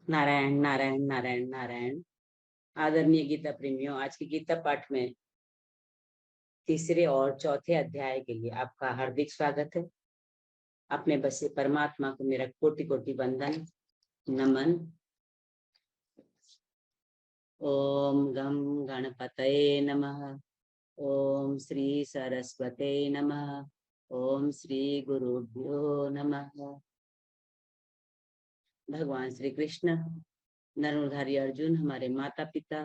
नारायण नारायण नारायण नारायण। आदरणीय गीता प्रेमियों, आज की गीता पाठ में तीसरे और चौथे अध्याय के लिए आपका हार्दिक स्वागत है। अपने बसे परमात्मा को मेरा कोटि कोटि वंदन नमन। ओम गम गणपतये नमः। ओम श्री सरस्वते नमः। ओम श्री गुरुभ्यो नमः। भगवान श्री कृष्ण, नरनुधारी अर्जुन, हमारे माता पिता,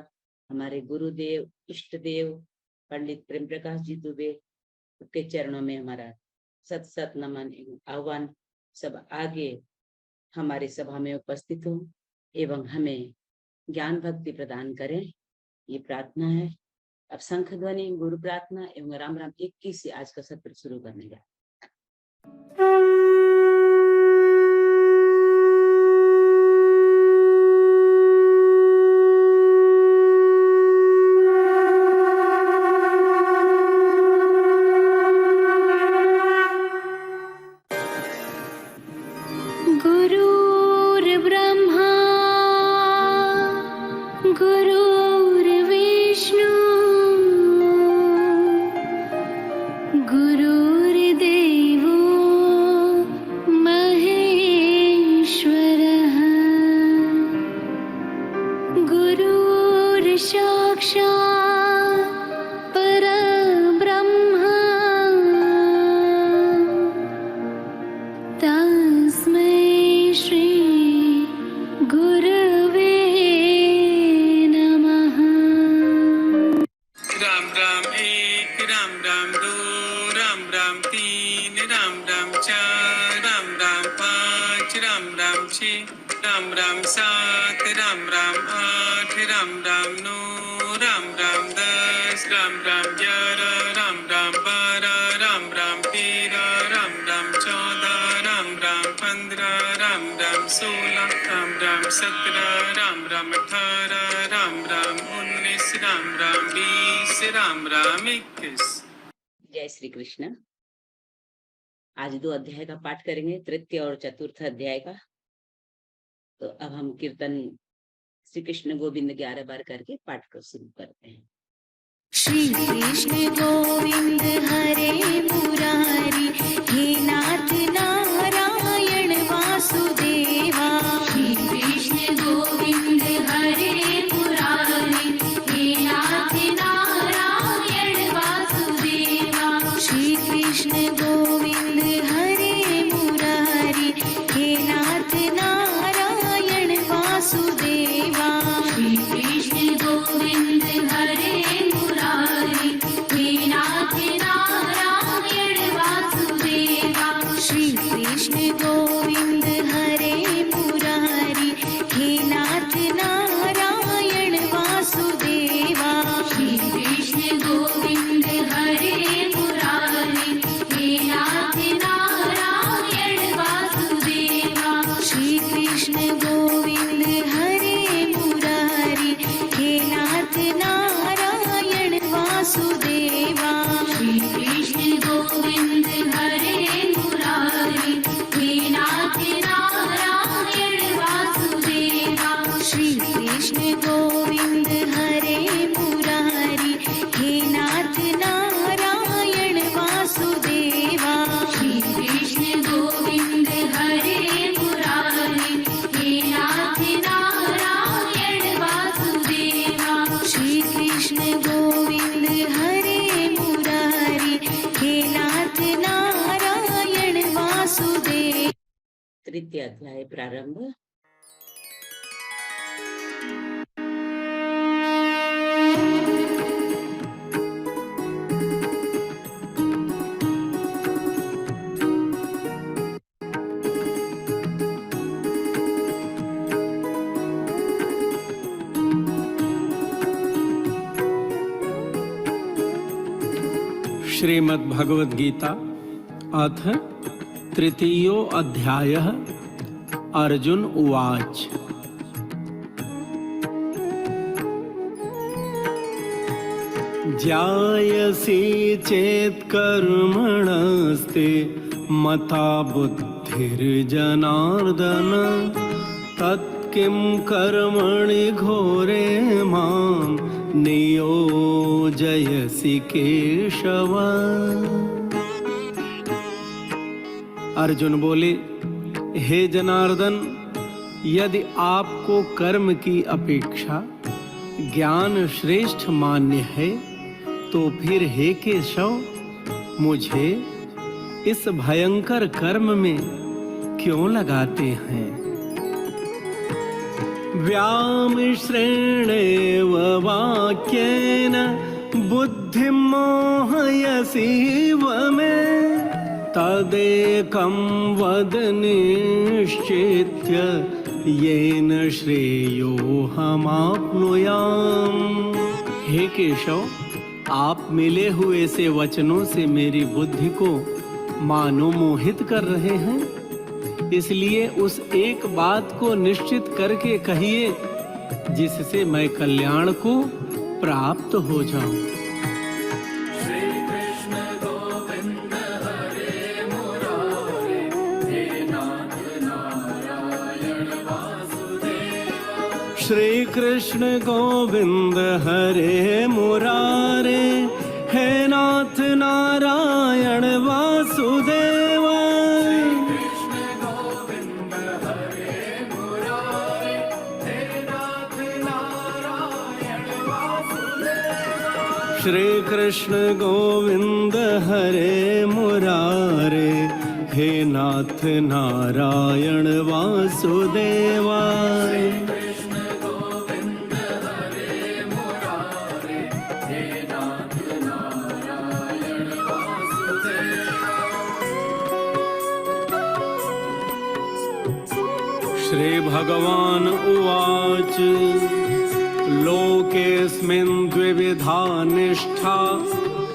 हमारे गुरुदेव, इष्ट देव पंडित प्रेम प्रकाश जी दुबे के चरणों में हमारा सत सत नमन एवं आह्वान। सब आगे हमारे सभा में उपस्थित हो एवं हमें ज्ञान भक्ति प्रदान करें, ये प्रार्थना है। अब शंख ध्वनि, गुरु प्रार्थना एवं राम राम 21 से आज का सत्र शुरू करने का। राम राम 7, राम राम 8, राम राम 9, राम राम 10, राम राम 11, राम राम 12, राम राम 13, राम राम 14, राम राम 15, राम राम 16, राम राम 17, राम राम 18, राम राम 19, राम राम 20, राम राम 21। जय श्री कृष्ण। आज 2 अध्याय का पाठ करेंगे, तृतीय और चतुर्थ अध्याय का। तो अब हम कीर्तन श्री कृष्ण गोविंद 11 बार करके पाठ को शुरू करते हैं। श्री कृष्ण गोविंद हरे मुरारी, हे नाथ नारायण वासुदेवा। श्री कृष्ण गोविंद हरे मुरारी, हे नाथ नारायण वासुदेवा। श्री कृष्ण गोविंद हरे मुरारी, हे नाथ नारायण वासुदेवा। श्री कृष्ण गोविंद हरे मुरारी, हे नाथ नारायण वासुदेवा। श्री कृष्ण गोविंद हरे मुरारी, हे नाथ नारायण वासुदेवा। श्री कृष्ण गोविंद हरे मुरारी, हे नाथ नारायण वासुदेवा। श्री कृष्ण गोविंद हरे मुरारी, हे नाथ नारायण वासुदेवा। श्री कृष्ण गोविंद हरे मुरारी, हे नाथ नारायण वासुदेवा। श्री कृष्ण गोविंद हरे मुरारी, हे नाथ नारायण वासुदेवा। श्री कृष्ण गोविंद हरे मुरारी, हे नाथ नारायण वासुदेवा। श्री कृष्ण गोविंद हरे मुरारी, हे नाथ नारायण वासुदेवा। तृतीय अध्याय प्रारंभ। श्रीमद् भगवद गीता अथ तृतीयो अध्यायः। अर्जुन उवाच। ज्यायसि चेत् कर्मणस्ते मता बुद्धिर्जनार्दन, तत् किं कर्मणि घोरे मां नियोजयसि केशव। अर्जुन बोले, हे जनार्दन, यदि आपको कर्म की अपेक्षा ज्ञान श्रेष्ठ मान्य है तो फिर हे केशव, मुझे इस भयंकर कर्म में क्यों लगाते हैं? व्यामिश्रेणेव वाक्येन बुद्धिं मोहयसीव मे, तदेकं वद निश्चित्य येन श्रेयोऽहमाप्नुयाम्। हे केशव, आप मिले हुए से वचनों से मेरी बुद्धि को मानो मोहित कर रहे हैं, इसलिए उस एक बात को निश्चित करके कहिए जिससे मैं कल्याण को प्राप्त हो जाऊं। श्री कृष्ण गोविंद हरे मुरारे, हे नाथ नारायण वासुदेवा। श्री कृष्ण गोविंद हरे मुरारे, हे नाथ नारायण वासुदेवा। श्री भगवान उवाच, लोकेऽस्मिन् द्विविधा निष्ठा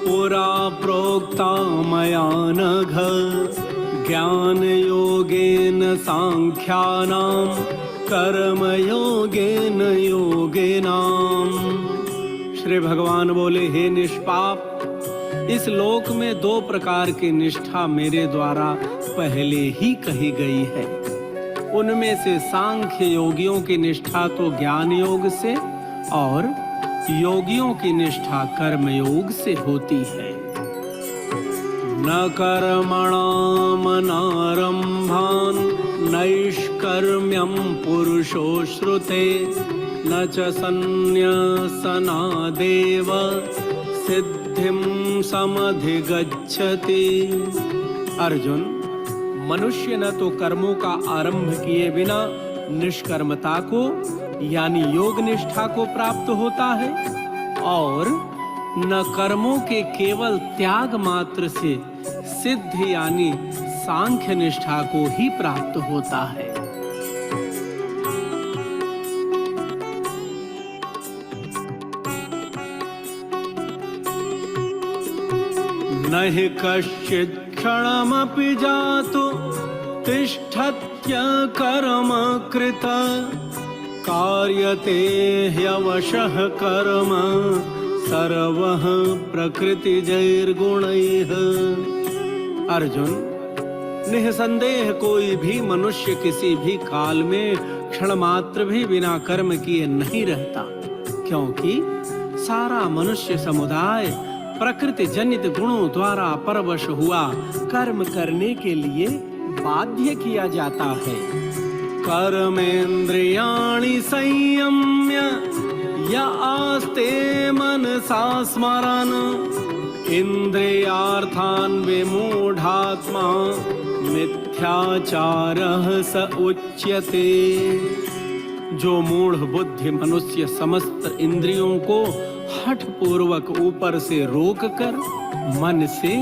पुरा प्रोक्ता मया नघ, ज्ञानयोगेन सांख्यानां कर्मयोगेन योगिनाम्। श्री भगवान बोले, हे निष्पाप, इस लोक में दो प्रकार की निष्ठा मेरे द्वारा पहले ही कही गई है। उनमें से सांख्य योगियों की निष्ठा तो ज्ञान योग से और योगियों की निष्ठा कर्म योग से होती है। न कर्मणामनारम्भान् नैष्कर्म्यं पुरुषो श्रुते, न च सन्न्यासनादेव सिद्धिं समधिगच्छति। अर्जुन, मनुष्य न तो कर्मों का आरंभ किए बिना निष्कर्मता को यानी योग निष्ठा को प्राप्त होता है और न कर्मों के केवल त्याग मात्र से सिद्ध यानी सांख्य निष्ठा को ही प्राप्त होता है। नहि कश्चित् क्षणमपि जातु तिष्ठत्य कर्म कृत, कार्यते ह्यवशः कर्म सर्वः प्रकृतिजैर्गुणैः। अर्जुन, निःसंदेह कोई भी मनुष्य किसी भी काल में क्षण मात्र भी बिना कर्म किए नहीं रहता, क्योंकि सारा मनुष्य समुदाय प्रकृति जनित गुणों द्वारा परवश हुआ कर्म करने के लिए बाध्य किया जाता है। कर्मेन्द्रियाणि संयम्य य आस्ते मनसा स्मरन्, इंद्रियार्थान् विमूढ़ात्मा मिथ्याचारः स उच्यते। जो मूढ़ बुद्धि मनुष्य समस्त इंद्रियों को हठ पूर्वक ऊपर से रोककर मन से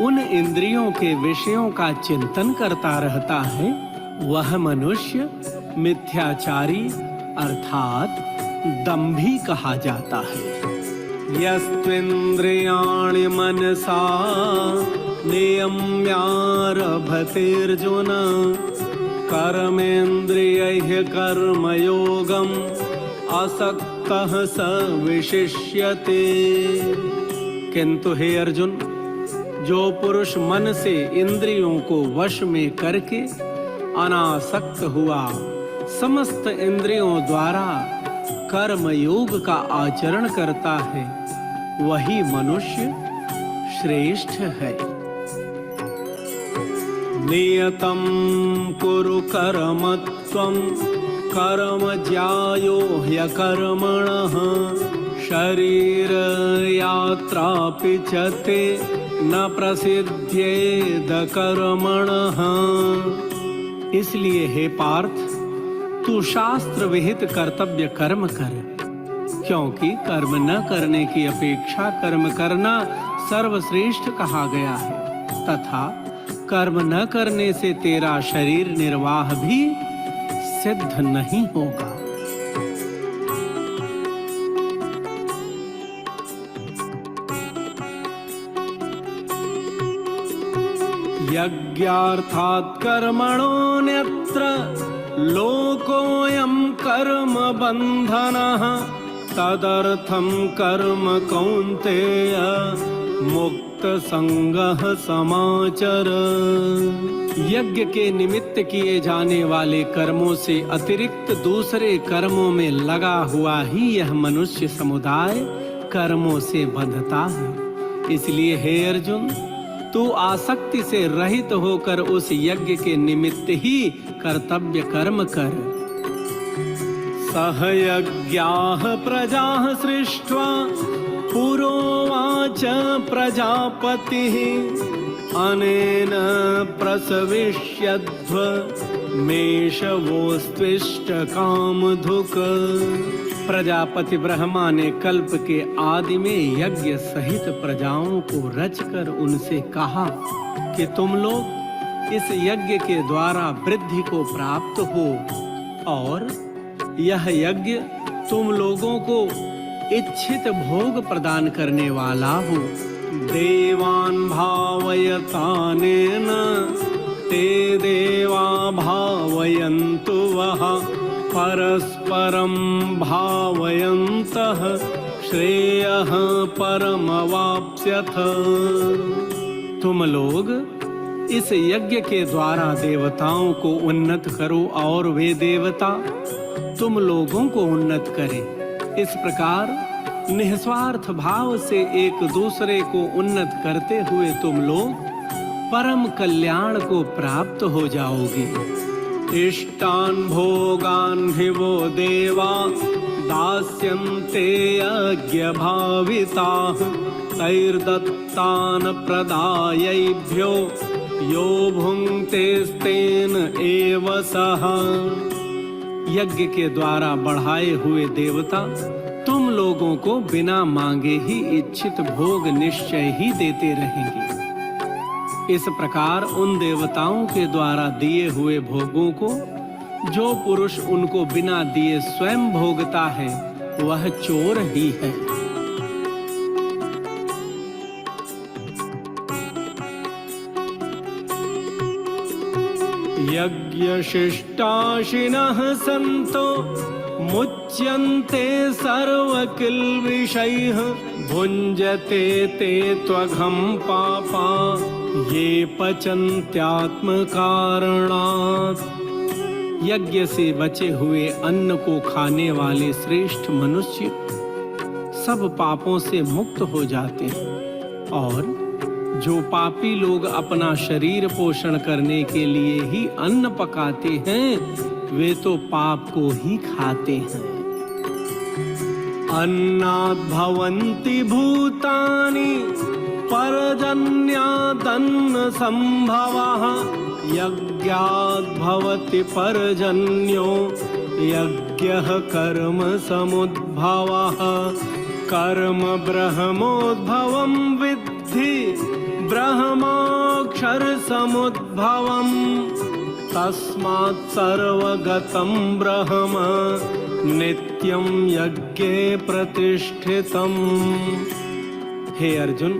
उन इंद्रियों के विषयों का चिंतन करता रहता है, वह मनुष्य मिथ्याचारी अर्थात दंभी कहा जाता है। यस्त्विन्द्रियाणि मनसा नियम्यारभतेर्जुन, कर्मेन्द्रियैः कर्मयोगम् असक्तः स विशिष्यते। किंतु हे अर्जुन, जो पुरुष मन से इंद्रियों को वश में करके अनासक्त हुआ समस्त इंद्रियों द्वारा कर्म योग का आचरण करता है, वही मनुष्य श्रेष्ठ है। नियतं कुरु कर्म त्वं कर्म ज्यायो ह्यकर्मणः शरीर यात्रापि च ते न प्रसिद्ध्येद कर्मणः। इसलिए हे पार्थ, तू शास्त्र विहित कर्तव्य कर्म कर, क्योंकि कर्म न करने की अपेक्षा कर्म करना सर्वश्रेष्ठ कहा गया है, तथा कर्म न करने से तेरा शरीर निर्वाह भी सिद्ध नहीं होगा। यज्ञार्थात् कर्मणोऽन्यत्र लोकोऽयं कर्म बन्धनः तदर्थं कर्म कौन्तेय मुक्त संगः समाचर। यज्ञ के निमित्त किए जाने वाले कर्मों से अतिरिक्त दूसरे कर्मों में लगा हुआ ही यह मनुष्य समुदाय कर्मों से बंधता है। इसलिए हे अर्जुन, तू आसक्ति से रहित होकर उस यज्ञ के निमित्त ही कर्तव्य कर्म कर। सह यज्ञाः प्रजाः सृष्ट्वा पुरोवाच प्रजापतिः अनेन प्रसविष्यध्व मेषवोस्त्विष्ट कामधुक्। प्रजापति ब्रह्मा ने कल्प के आदि में यज्ञ सहित प्रजाओं को रचकर उनसे कहा कि तुम लोग इस यज्ञ के द्वारा वृद्धि को प्राप्त हो, और यह यज्ञ तुम लोगों को इच्छित भोग प्रदान करने वाला हो। देवान् भावयतानेन ते देवा भावयन्तु वः परस्परं भावयन्तः श्रेयः परमवाप्स्यथ। तुम लोग इस यज्ञ के द्वारा देवताओं को उन्नत करो और वे देवता तुम लोगों को उन्नत करें। इस प्रकार निस्वार्थ भाव से एक दूसरे को उन्नत करते हुए तुम लोग परम कल्याण को प्राप्त हो जाओगे। इष्टान् भोगान् हि वो देवा दास्यन्ते यज्ञभाविताः तैर्दत्तान् प्रदायैभ्यो यो भुङ्क्तेस्तेन एव सः। यज्ञ के द्वारा बढ़ाए हुए देवता तुम लोगों को बिना मांगे ही इच्छित भोग निश्चय ही देते रहेंगे। इस प्रकार उन देवताओं के द्वारा दिए हुए भोगों को जो पुरुष उनको बिना दिए स्वयं भोगता है, वह चोर ही है। यज्ञशिष्टाशिनः सन्तो मुच्यन्ते सर्वकिल्बिषैः भुञ्जते ते त्वघं पापा ये पचन्त्यात्मकारणात्। यज्ञ से बचे हुए अन्न को खाने वाले श्रेष्ठ मनुष्य सब पापों से मुक्त हो जाते हैं, और जो पापी लोग अपना शरीर पोषण करने के लिए ही अन्न पकाते हैं, वे तो पाप को ही खाते हैं। अन्नाद् भवन्ति भूतानि पर्जन्यादन्न संभवः यज्ञाद् भवति पर्जन्यो यज्ञः कर्म समुद्भवः। कर्म ब्रह्मोद्भवं विद्धि ब्रह्माक्षर समुद्भवम् तस्मात् सर्वगतं ब्रह्म नित्यं यज्ञे प्रतिष्ठितम्। हे अर्जुन,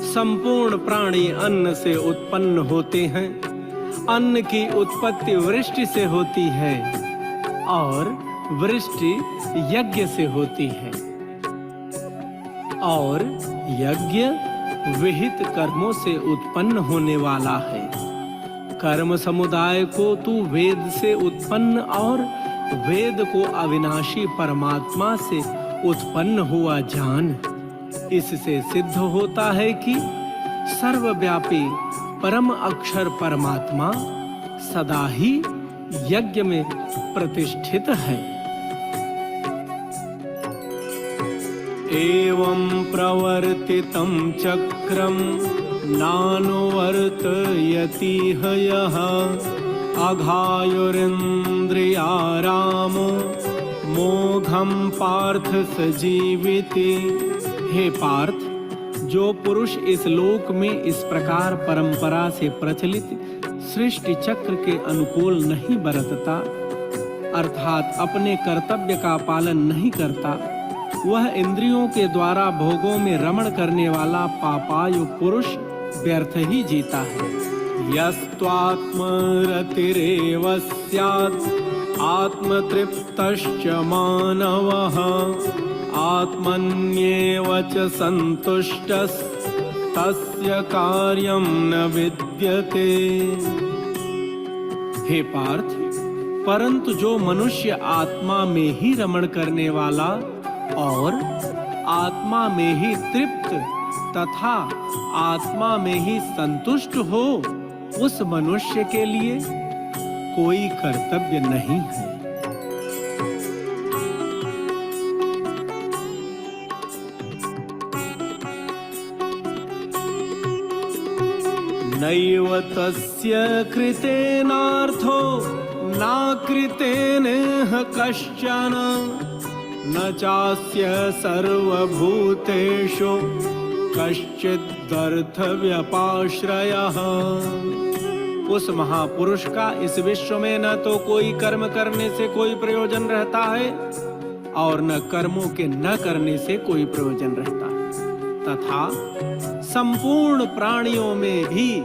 संपूर्ण प्राणी अन्न से उत्पन्न होते हैं। अन्न की उत्पत्ति वृष्टि से होती है और वृष्टि यज्ञ से होती है, और यज्ञ विहित कर्मों से उत्पन्न होने वाला है। कर्म समुदाय को तू वेद से उत्पन्न और वेद को अविनाशी परमात्मा से उत्पन्न हुआ जान। इससे सिद्ध होता है कि सर्वव्यापी परम अक्षर परमात्मा सदा ही यज्ञ में प्रतिष्ठित है। एवं प्रवर्तितं चक्रं नानुवर्तयति यः अघायुरिन्द्रियारामो मोघं पार्थ सजीविति। हे पार्थ, जो पुरुष इस लोक में इस प्रकार परंपरा से प्रचलित सृष्टि चक्र के अनुकूल नहीं बरतता, अर्थात अपने कर्तव्य का पालन नहीं करता, वह इंद्रियों के द्वारा भोगों में रमण करने वाला पापायु पुरुष व्यर्थ ही जीता है। यस्त्वात्मरतिरेव स्यात् आत्मतृप्तश्च मानवः आत्मन्येव च सन्तुष्टस्तस्य कार्यं न विद्यते। हे पार्थ, परंतु जो मनुष्य आत्मा में ही रमण करने वाला और आत्मा में ही तृप्त तथा आत्मा में ही संतुष्ट हो, उस मनुष्य के लिए कोई कर्तव्य नहीं है। नैव तस्य कृतेनार्थो नाकृतेन कश्चन न चास्य सर्वभूतेषु कश्चिदर्थव्यपाश्रयः। उस महापुरुष का इस विश्व में न तो कोई कर्म करने से कोई प्रयोजन रहता है और न कर्मों के न करने से कोई प्रयोजन रहता है, तथा संपूर्ण प्राणियों में भी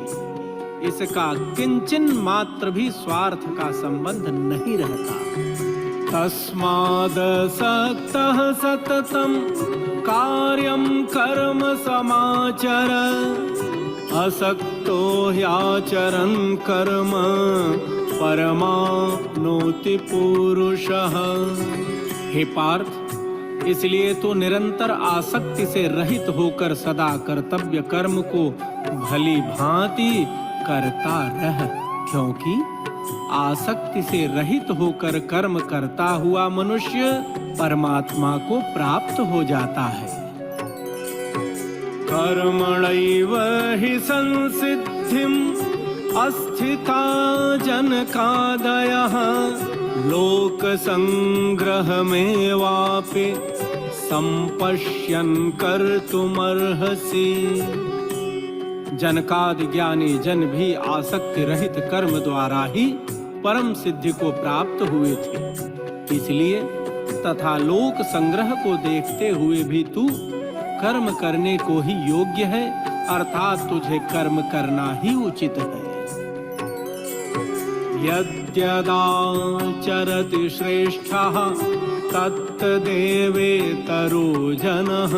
इसका किंचन मात्र भी स्वार्थ का संबंध नहीं रहता। तस्मादसक्तः सततं कार्यं कर्म समाचर असक्तो ह्याचरन् कर्म परमाप्नोति पुरुषः। हे पार्थ, इसलिए तो निरंतर आसक्ति से रहित होकर सदा कर्तव्य कर्म को भली भांति करता रह, क्योंकि आसक्ति से रहित होकर कर्म करता हुआ मनुष्य परमात्मा को प्राप्त हो जाता है। कर्मणैव हि संसिद्धिम् अस्थिता जनकादयः लोक संग्रहमेवापि संपश्यन् कर्तुमर्हसि। जनकादि ज्ञानी जन भी आसक्ति रहित कर्म द्वारा ही परम सिद्धि को प्राप्त हुए थे। इसलिए तथा लोक संग्रह को देखते हुए भी तू कर्म करने को ही योग्य है, अर्थात तुझे कर्म करना ही उचित है। यद्यदाचरति श्रेष्ठः तत्तदेवेतरो जनः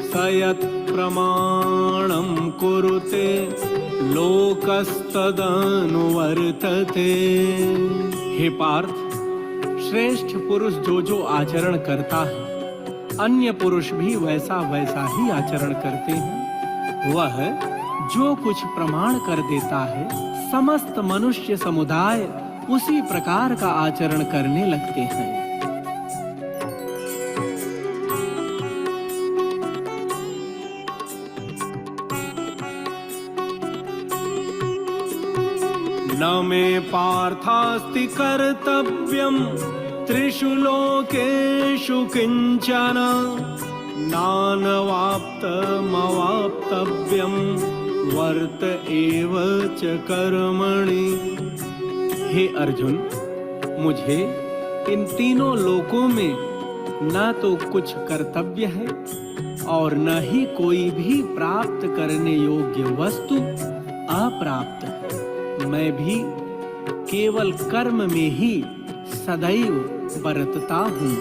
स यत् प्रमाणं कुरुते लोकस्तदनुवर्तते। हे पार्थ, श्रेष्ठ पुरुष जो आचरण करता है, अन्य पुरुष भी वैसा वैसा ही आचरण करते हैं। वह जो कुछ प्रमाण कर देता है, समस्त मनुष्य समुदाय उसी प्रकार का आचरण करने लगते हैं। न मे पार्थास्ति कर्तव्यं त्रिषु लोकेषु किंचन नानवाप्तमवाप्तव्यं वर्त एव च कर्मणि। हे अर्जुन, मुझे इन तीनों लोकों में न तो कुछ कर्तव्य है और न ही कोई भी प्राप्त करने योग्य वस्तु अप्राप्त है। मैं भी केवल कर्म में ही सदैव बरतता हूँ।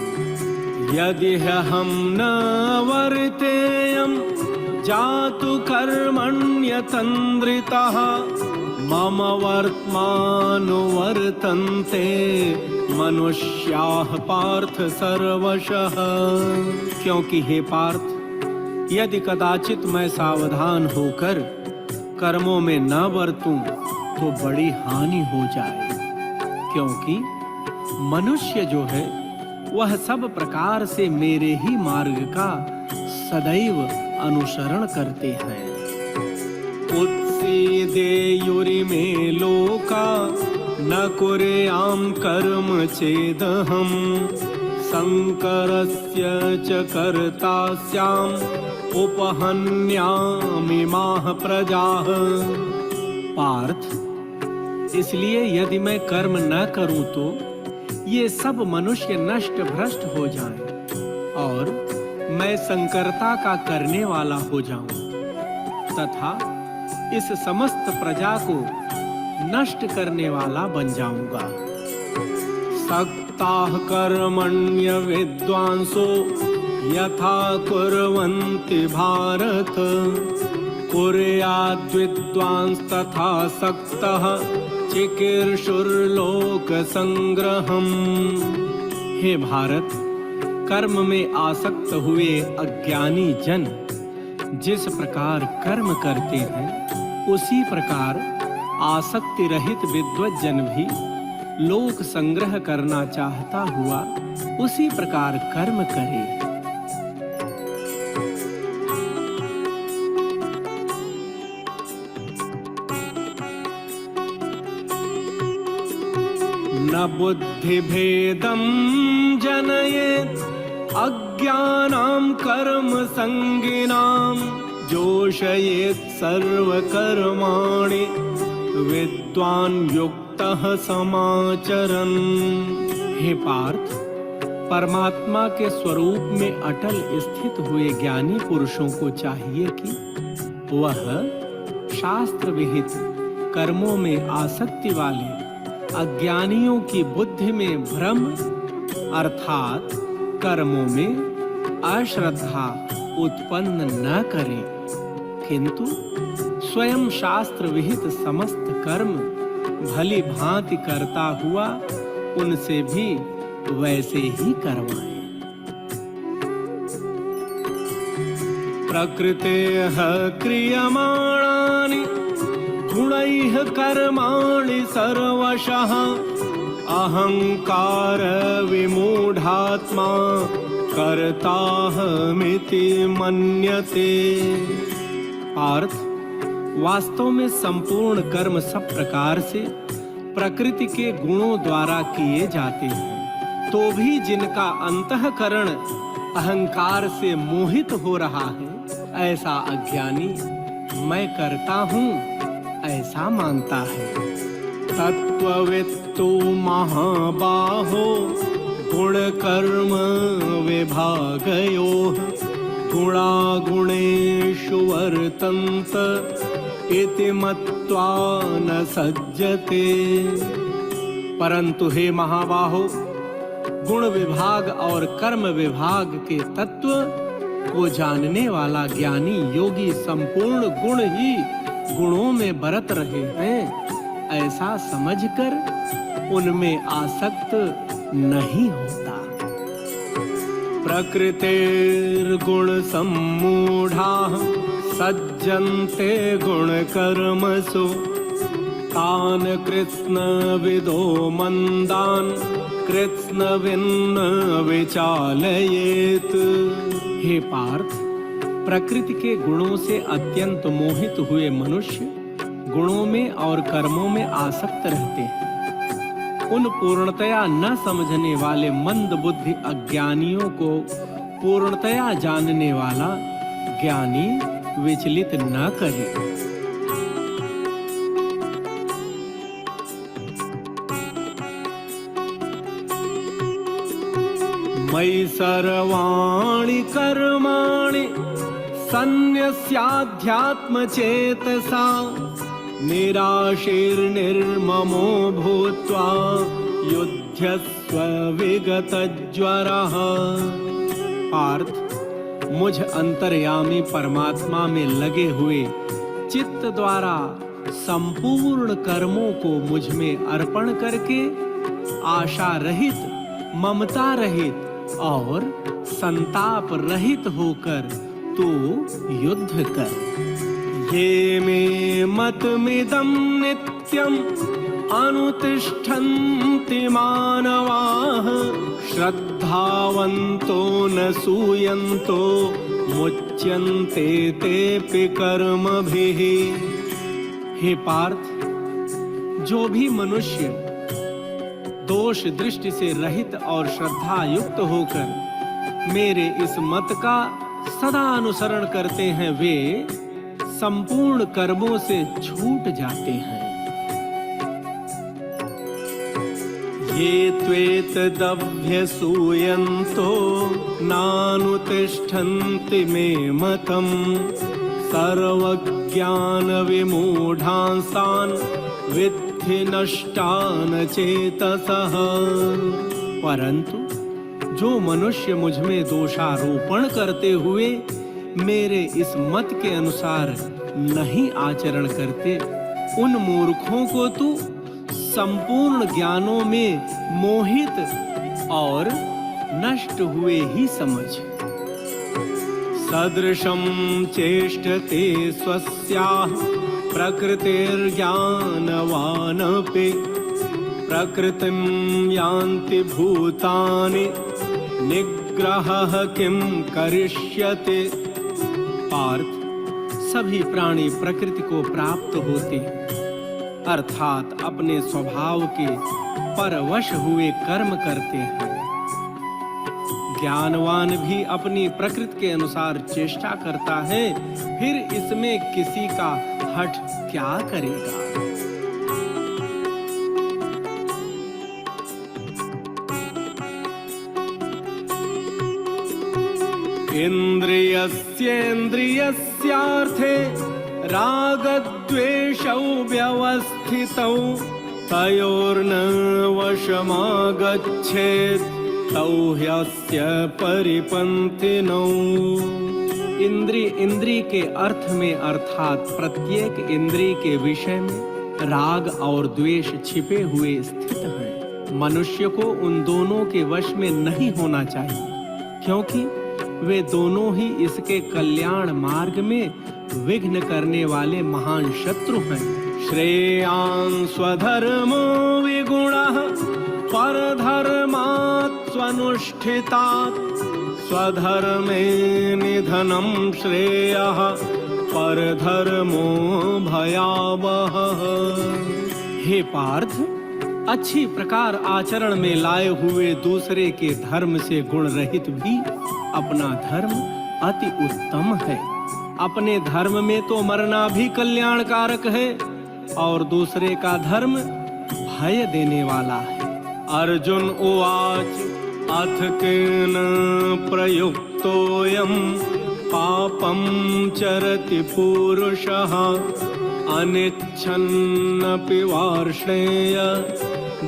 यदि हम न वर्तेयं जातु कर्मण्यतन्द्रितः मम वर्त्मानुवर्तन्ते मनुष्याः पार्थ सर्वशः। क्योंकि हे पार्थ, यदि कदाचित मैं सावधान होकर कर्मों में न बरतूं तो बड़ी हानि हो जाए। क्योंकि मनुष्य जो है वह सब प्रकार से मेरे ही मार्ग का सदैव अनुसरण करते हैं। उत्सीदेयुरिमे लोका न कुर्यां कर्म चेदहम् संकरस्य च कर्ता स्याम् उपहन्यामिमाः प्रजाः। पार्थ, इसलिए यदि मैं कर्म न करूं तो ये सब मनुष्य नष्ट भ्रष्ट हो जाएं और मैं संकरता का करने वाला हो जाऊं तथा इस समस्त प्रजा को नष्ट करने वाला बन जाऊंगा। सक्ताः कर्मण्य विद्वांसो यथा कुर्वन्ति भारत कुर्याद्विद्वांस तथा सक्तः चिकीर्षुर्लोक संग्रहम्। हे भारत, कर्म में आसक्त हुए अज्ञानी जन जिस प्रकार कर्म करते हैं उसी प्रकार आसक्ति रहित विद्वत जन भी लोक संग्रह करना चाहता हुआ उसी प्रकार कर्म करे। न बुद्धिभेदं जनयेत् अज्ञानां कर्म संगिनां जोषयेत् सर्वकर्माणि विद्वान् युक्तः समाचरन्। हे पार्थ, परमात्मा के स्वरूप में अटल स्थित हुए ज्ञानी पुरुषों को चाहिए कि वह शास्त्र विहित कर्मों में आसक्ति वाले अज्ञानियों की बुद्धि में भ्रम अर्थात कर्मों में अश्रद्धा उत्पन्न न करें, किंतु स्वयं शास्त्र विहित समस्त कर्म भली भांति करता हुआ उनसे भी वैसे ही करवाएं। प्रकृतेः क्रियमाणानि गुणैः कर्माणि सर्वशः अहंकार विमूढ़ात्मा कर्ताहमिति मन्यते। पार्थ, वास्तव में संपूर्ण कर्म सब प्रकार से प्रकृति के गुणों द्वारा किए जाते हैं, तो भी जिनका अंतःकरण अहंकार से मोहित हो रहा है ऐसा अज्ञानी मैं करता हूँ ऐसा मानता है। तत्त्ववित्तु महाबाहो गुण कर्म विभागयोः गुणागुणेषु वर्तन्त इति मत्वा न सज्जते। परंतु हे महाबाहो, गुण विभाग और कर्म विभाग के तत्व को जानने वाला ज्ञानी योगी संपूर्ण गुण ही गुणों में बरत रहे हैं ऐसा समझकर उनमें आसक्त नहीं होता। प्रकृतेर्गुण सम्मूढ़ाः सज्जन्ते गुण कर्मसु तान् कृत्स्नविदो मंदान् कृत्स्नविन्न विचालयेत्। हे पार्थ, प्रकृति के गुणों से अत्यंत मोहित हुए मनुष्य गुणों में और कर्मों में आसक्त रहते हैं। उन पूर्णतया न समझने वाले मंद बुद्धि अज्ञानियों को पूर्णतया जानने वाला ज्ञानी विचलित न करे। मयि सर्वाणि कर्माणि सन्न्यस्याध्यात्मचेतसा निराशीर्निर्ममो भूत्वा युध्यस्व विगतज्वरः। पार्थ, मुझ अंतर्यामी परमात्मा में लगे हुए चित्त द्वारा संपूर्ण कर्मों को मुझ में अर्पण करके आशा रहित, ममता रहित और संताप रहित होकर तू युद्ध कर। ये मे मतमिदं नित्यम् अनुतिष्ठन्ति मानवाः श्रद्धावन्तो न सूयन्तो मुच्यन्ते तेऽपि कर्मभिः। हे पार्थ, जो भी मनुष्य दोष दृष्टि से रहित और श्रद्धा युक्त होकर मेरे इस मत का सदा अनुसरण करते हैं, वे संपूर्ण कर्मों से छूट जाते हैं। ये त्वेतदभ्यसूयन्तो नानुतिष्ठन्ति मे मतम् सर्वज्ञान विमूढांस्तान् विद्धि नष्टान् चेतसः। परंतु जो मनुष्य मुझ में दोषारोपण करते हुए मेरे इस मत के अनुसार नहीं आचरण करते, उन मूर्खों को तू संपूर्ण ज्ञानों में मोहित और नष्ट हुए ही समझ। सदृशं चेष्टते स्वस्याः प्रकृतिर्ज्ञानवानपि प्रकृतिं यान्ति भूतानि निग्रहः किं करिष्यते। पार्थ, सभी प्राणी प्रकृति को प्राप्त होते हैं, अर्थात अपने स्वभाव के परवश हुए कर्म करते हैं। ज्ञानवान भी अपनी प्रकृति के अनुसार चेष्टा करता है, फिर इसमें किसी का हठ क्या करेगा। इंद्रियस्येन्द्रियस्यार्थे रागद्वेषौ व्यवस्थितौ तयोर्न वशमागच्छेत् तौ ह्यस्य परिपन्थिनौ। इंद्रिय के अर्थ में अर्थात प्रत्येक इंद्रिय के विषय में राग और द्वेष छिपे हुए स्थित है। मनुष्य को उन दोनों के वश में नहीं होना चाहिए, क्योंकि वे दोनों ही इसके कल्याण मार्ग में विघ्न करने वाले महान शत्रु हैं। श्रेयान् स्वधर्मो विगुणः परधर्मात् स्वनुष्ठितात् स्वधर्मे निधनं श्रेयः परधर्मो भयावहः। हे पार्थ, अच्छी प्रकार आचरण में लाए हुए दूसरे के धर्म से गुण रहित भी अपना धर्म अति उत्तम है। अपने धर्म में तो मरना भी कल्याणकारक है और दूसरे का धर्म भय देने वाला है। अर्जुन उवाच अथ केन प्रयुक्तोऽयं पापं चरति पुरुषः अनिच्छन्नपि वार्ष्णेय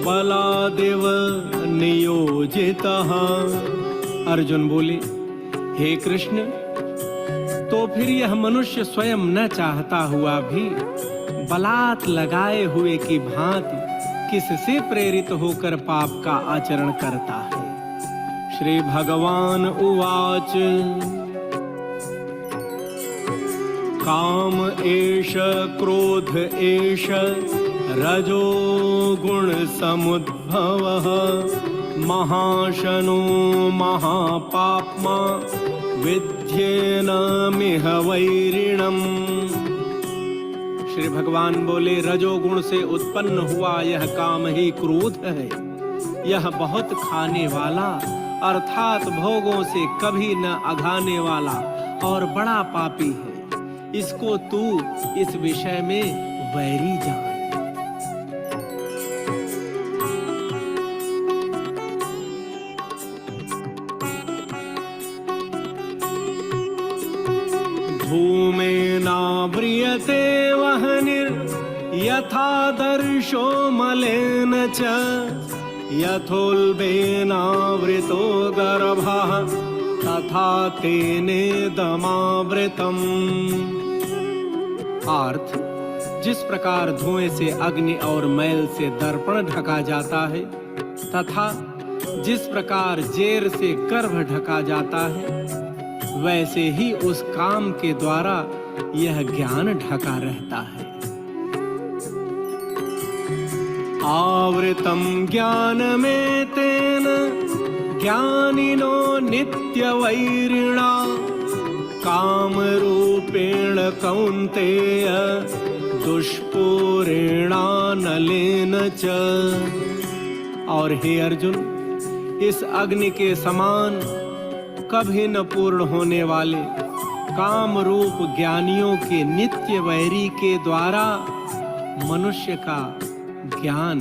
बलादेव नियोजितः। अर्जुन बोले, हे कृष्ण, तो फिर यह मनुष्य स्वयं न चाहता हुआ भी बलात् लगाए हुए की भांति किससे प्रेरित होकर पाप का आचरण करता है। श्री भगवान उवाच काम एष क्रोध एष रजो गुण समुद्भवः महाशनो महापाप्मा विद्येनमिह वैरिणम्। श्री भगवान बोले, रजोगुण से उत्पन्न हुआ यह काम ही क्रोध है। यह बहुत खाने वाला अर्थात भोगों से कभी न अघाने वाला और बड़ा पापी है। इसको तू इस विषय में वैरी जान। धूमेनाव्रियते वह्निर्यथादर्शो मलेन च यथोल्बेनावृतो गर्भः तथा तेनेदमावृतम्। अर्थ, जिस प्रकार धुएं से अग्नि और मैल से दर्पण ढका जाता है तथा जिस प्रकार जेर से गर्भ ढका जाता है, वैसे ही उस काम के द्वारा यह ज्ञान ढका रहता है। आवृतम ज्ञानमें तेन ज्ञानिनो नित्यवैरिणा कामरूपेण कौन्तेय दुष्पूरेणा नलेन च। और हे अर्जुन, इस अग्नि के समान कभी न पूर्ण होने वाले काम रूप ज्ञानियों के नित्य वैरी के द्वारा मनुष्य का ज्ञान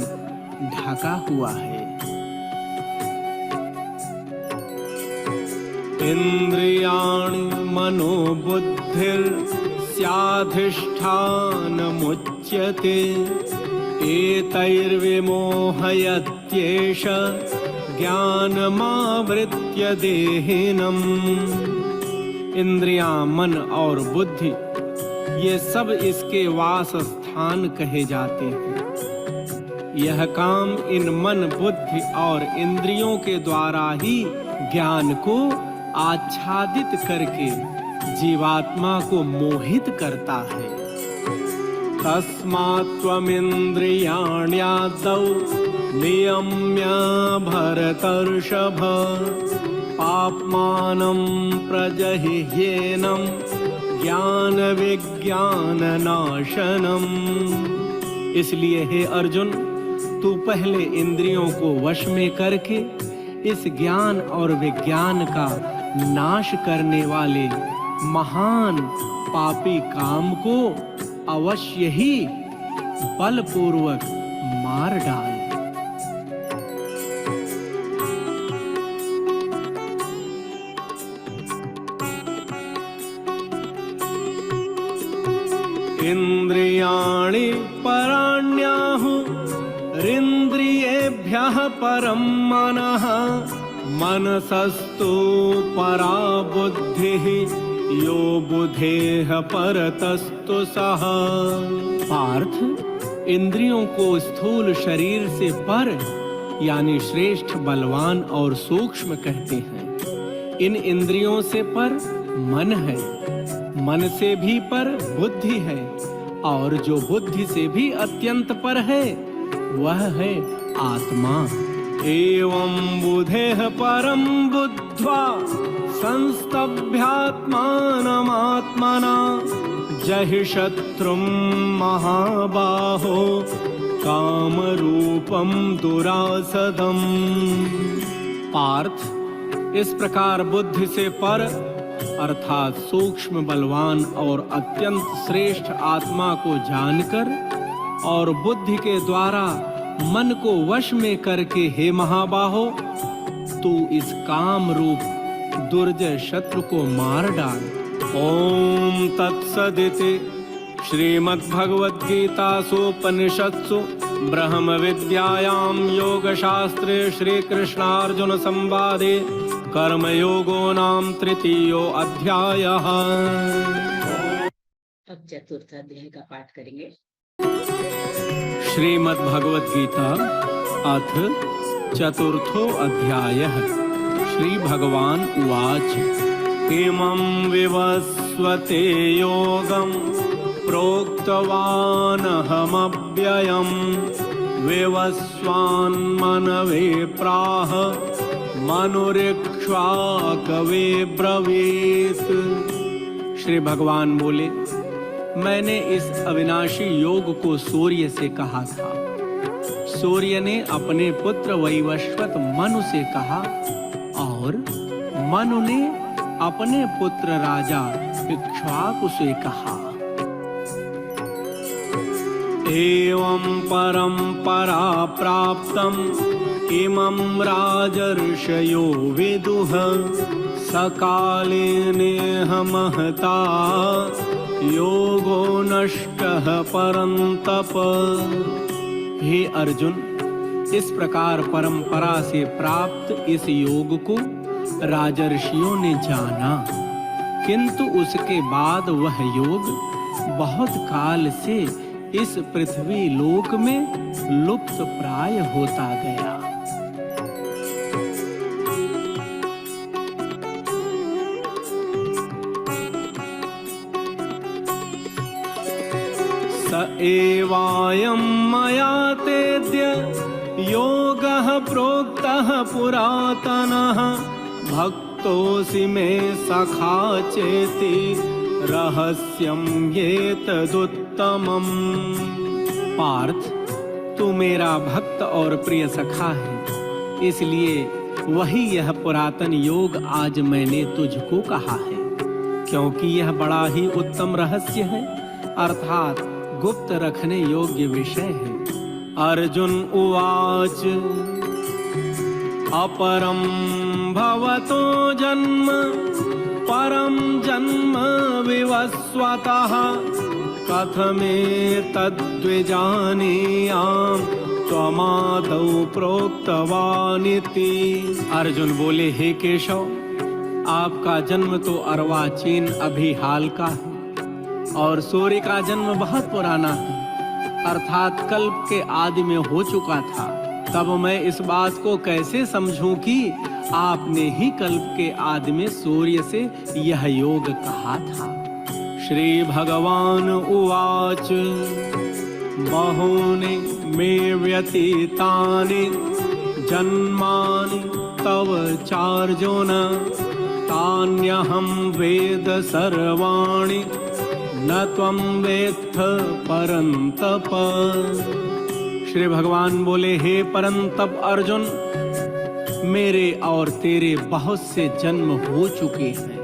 ढका हुआ है। इंद्रियाणि मनोबुद्धिर स्याधिष्ठानमुच्यते एतैर्विमोहयत्येष ज्ञानमावृत्य देहिनम्। इंद्रियां, मन और बुद्धि, ये सब इसके वास स्थान कहे जाते हैं। यह काम इन मन, बुद्धि और इंद्रियों के द्वारा ही ज्ञान को आच्छादित करके जीवात्मा को मोहित करता है। तस्मात् त्वमिन्द्रियाण्यादौ नियम्य भरतर्षभ पाप्मानं प्रजह्येनं ज्ञान विज्ञान नाशनम्। इसलिए हे अर्जुन, तू पहले इंद्रियों को वश में करके इस ज्ञान और विज्ञान का नाश करने वाले महान पापी काम को अवश्य ही बलपूर्वक मार डाल। इंद्रियाणि पराण्याहुरिन्द्रियेभ्यः परं मनः मनसस्तु परा बुद्धिः यो बुद्धेः परतस्तु सः। पार्थ, इंद्रियों को स्थूल शरीर से पर यानी श्रेष्ठ, बलवान और सूक्ष्म कहते हैं। इन इंद्रियों से पर मन है, मन से भी पर बुद्धि है, और जो बुद्धि से भी अत्यंत पर है वह है आत्मा। एवं बुधेः परं बुद्ध्वा संस्तभ्यात्मानमात्मना जहि शत्रुं महाबाहो कामरूपं दुरासदम्। पार्थ, इस प्रकार बुद्धि से पर अर्थात सूक्ष्म, बलवान और अत्यंत श्रेष्ठ आत्मा को जानकर और बुद्धि के द्वारा मन को वश में करके हे महाबाहो, तू इस काम रूप दुर्जय शत्रु को मार डाल। ओम तत्सदिति श्रीमद्भगवद्गीतासूपनिषत्सु ब्रह्म विद्यायां योगशास्त्रे श्रीकृष्णार्जुन संवादे कर्मयोगो नाम तृतीयो अध्यायः। अब चतुर्थ अध्याय का पाठ करेंगे। श्रीमद् भगवत गीता अथ चतुर्थो अध्यायः। श्री भगवान उवाच इमं विवस्वते योगं प्रोक्तवानहमव्ययं विवस्वान्मनवे प्राह मनुरिक्ष्वाकवे ब्रवीत्। श्री भगवान बोले, मैंने इस अविनाशी योग को सूर्य से कहा था। सूर्य ने अपने पुत्र वैवस्वत मनु से कहा और मनु ने अपने पुत्र राजा इक्ष्वाकु से कहा। एवं परंपरा प्राप्तम् इमं राजर्षयो विदुः सकाले नेह महता योगो नष्टः परंतप। हे अर्जुन, इस प्रकार परंपरा से प्राप्त इस योग को राजर्षियों ने जाना, किंतु उसके बाद वह योग बहुत काल से इस पृथ्वी लोक में लुप्त प्राय होता गया। स एवायं मया तेद्य योगः प्रोक्तः पुरातनः भक्तोऽसि मे सखा चेति रहस्यं एतदुत्तमम्। पार्थ, तू मेरा भक्त और प्रिय सखा है, इसलिए वही यह पुरातन योग आज मैंने तुझको कहा है, क्योंकि यह बड़ा ही उत्तम रहस्य है, अर्थात गुप्त रखने योग्य विषय है। अर्जुन उवाच अपरं भवतो जन्म परं जन्म विवस्वतः कथमेतद्विजानीयाम् त्वमादौ प्रोक्तवानिति। अर्जुन बोले, हे केशव, आपका जन्म तो अर्वाचीन अभी हाल का है और सूर्य का जन्म बहुत पुराना है, अर्थात कल्प के आदि में हो चुका था। तब मैं इस बात को कैसे समझूं कि आपने ही कल्प के आदि में सूर्य से यह योग कहा था। श्री भगवान उवाच बहूनि मे व्यतीतानि जन्मानि तव चार्जुन तान्यहं वेद सर्वाणि न त्वं वेत्थ परन्तप। श्री भगवान बोले, हे परंतप अर्जुन, मेरे और तेरे बहुत से जन्म हो चुके हैं,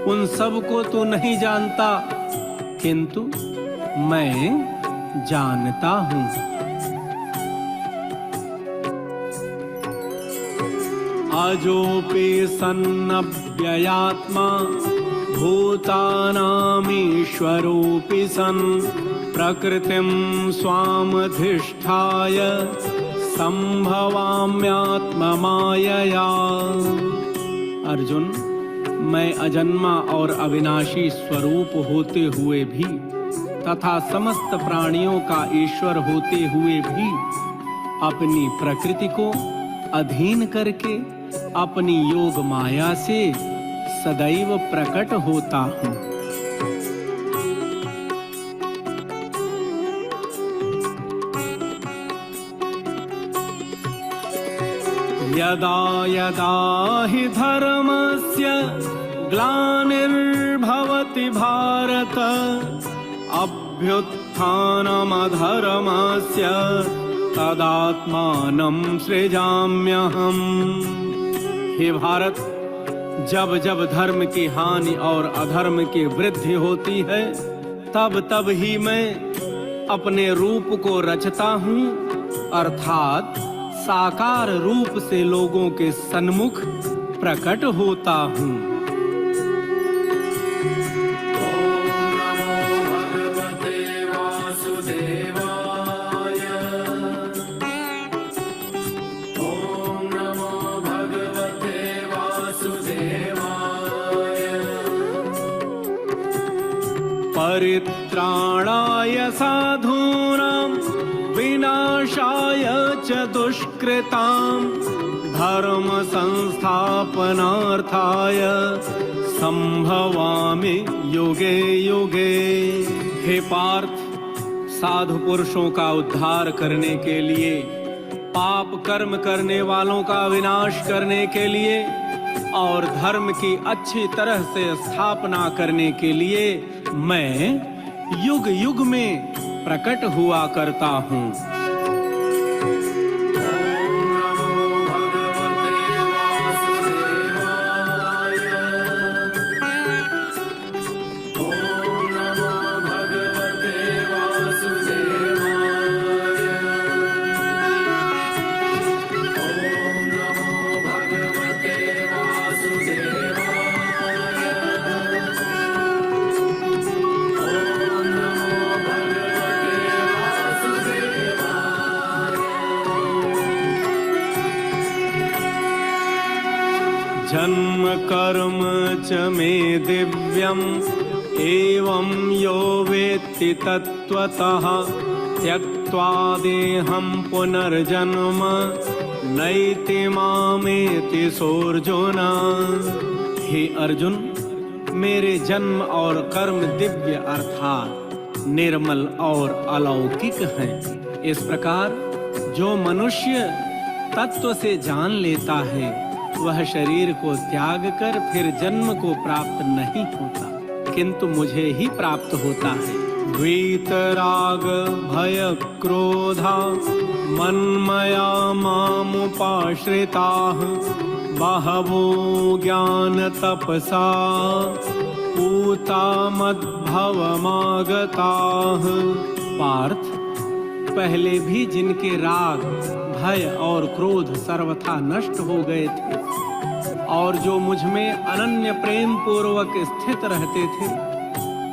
उन सब को तू नहीं जानता, किंतु मैं जानता हूँ। अजोपि सन्नव्ययात्मा भूतानामीश्वरोऽपि सन् प्रकृतिं स्वामधिष्ठाय संभवाम्यात्ममायया। अर्जुन, मैं अजन्मा और अविनाशी स्वरूप होते हुए भी तथा समस्त प्राणियों का ईश्वर होते हुए भी अपनी प्रकृति को अधीन करके अपनी योग माया से सदैव प्रकट होता हूँ। यदा यदा हि धर्मस्य ग्लानिर्भवति भारत अभ्युत्थानमधर्मस्य तदात्मानं सृजाम्यहम्। हे भारत, जब जब धर्म की हानि और अधर्म की वृद्धि होती है, तब तब ही मैं अपने रूप को रचता हूँ, अर्थात साकार रूप से लोगों के सन्मुख प्रकट होता हूँ। परित्राणाय साधूनां विनाशाय च दुष्कृतां धर्म संस्थापनार्थाय संभवामि युगे युगे। हे पार्थ, साधु पुरुषों का उद्धार करने के लिए, पाप कर्म करने वालों का विनाश करने के लिए और धर्म की अच्छी तरह से स्थापना करने के लिए मैं युग युग में प्रकट हुआ करता हूँ। जन्म कर्म च मे दिव्यम् एवं यो वेत्ति तत् तत्त्वतः त्यक्त्वा देहं पुनर्जन्म नैति मामेति सोऽर्जुन। हे अर्जुन, मेरे जन्म और कर्म दिव्य अर्थात निर्मल और अलौकिक हैं। इस प्रकार जो मनुष्य तत्व से जान लेता है वह शरीर को त्याग कर फिर जन्म को प्राप्त नहीं होता, किंतु मुझे ही प्राप्त होता है। वीतराग भय क्रोधा मन्मया मामुपाश्रिताः बहवो ज्ञान तपसा पूता मद्भवमागताः। पार्थ, पहले भी जिनके राग भय और क्रोध सर्वथा नष्ट हो गए थे और जो मुझ में अनन्य प्रेम पूर्वक स्थित रहते थे,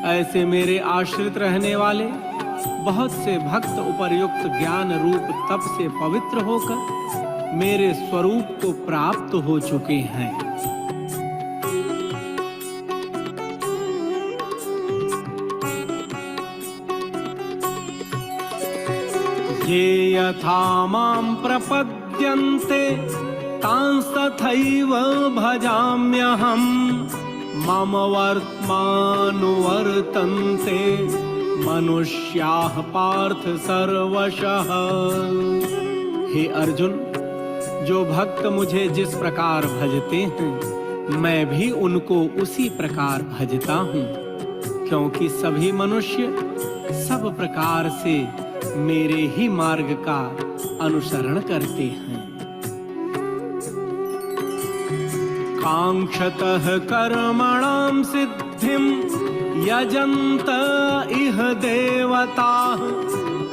ऐसे मेरे आश्रित रहने वाले बहुत से भक्त उपर्युक्त ज्ञान रूप तप से पवित्र होकर मेरे स्वरूप को प्राप्त हो चुके हैं। ये यथा मां प्रपद्यन्ते तांस तथैव भजाम्यहम् मम वर्त्मानुवर्तन्ते मनुष्याः पार्थ सर्वशः। हे अर्जुन, जो भक्त मुझे जिस प्रकार भजते हैं मैं भी उनको उसी प्रकार भजता हूँ, क्योंकि सभी मनुष्य सब प्रकार से मेरे ही मार्ग का अनुसरण करते हैं। कांक्षतः कर्मणां सिद्धिं यजन्त इह देवताः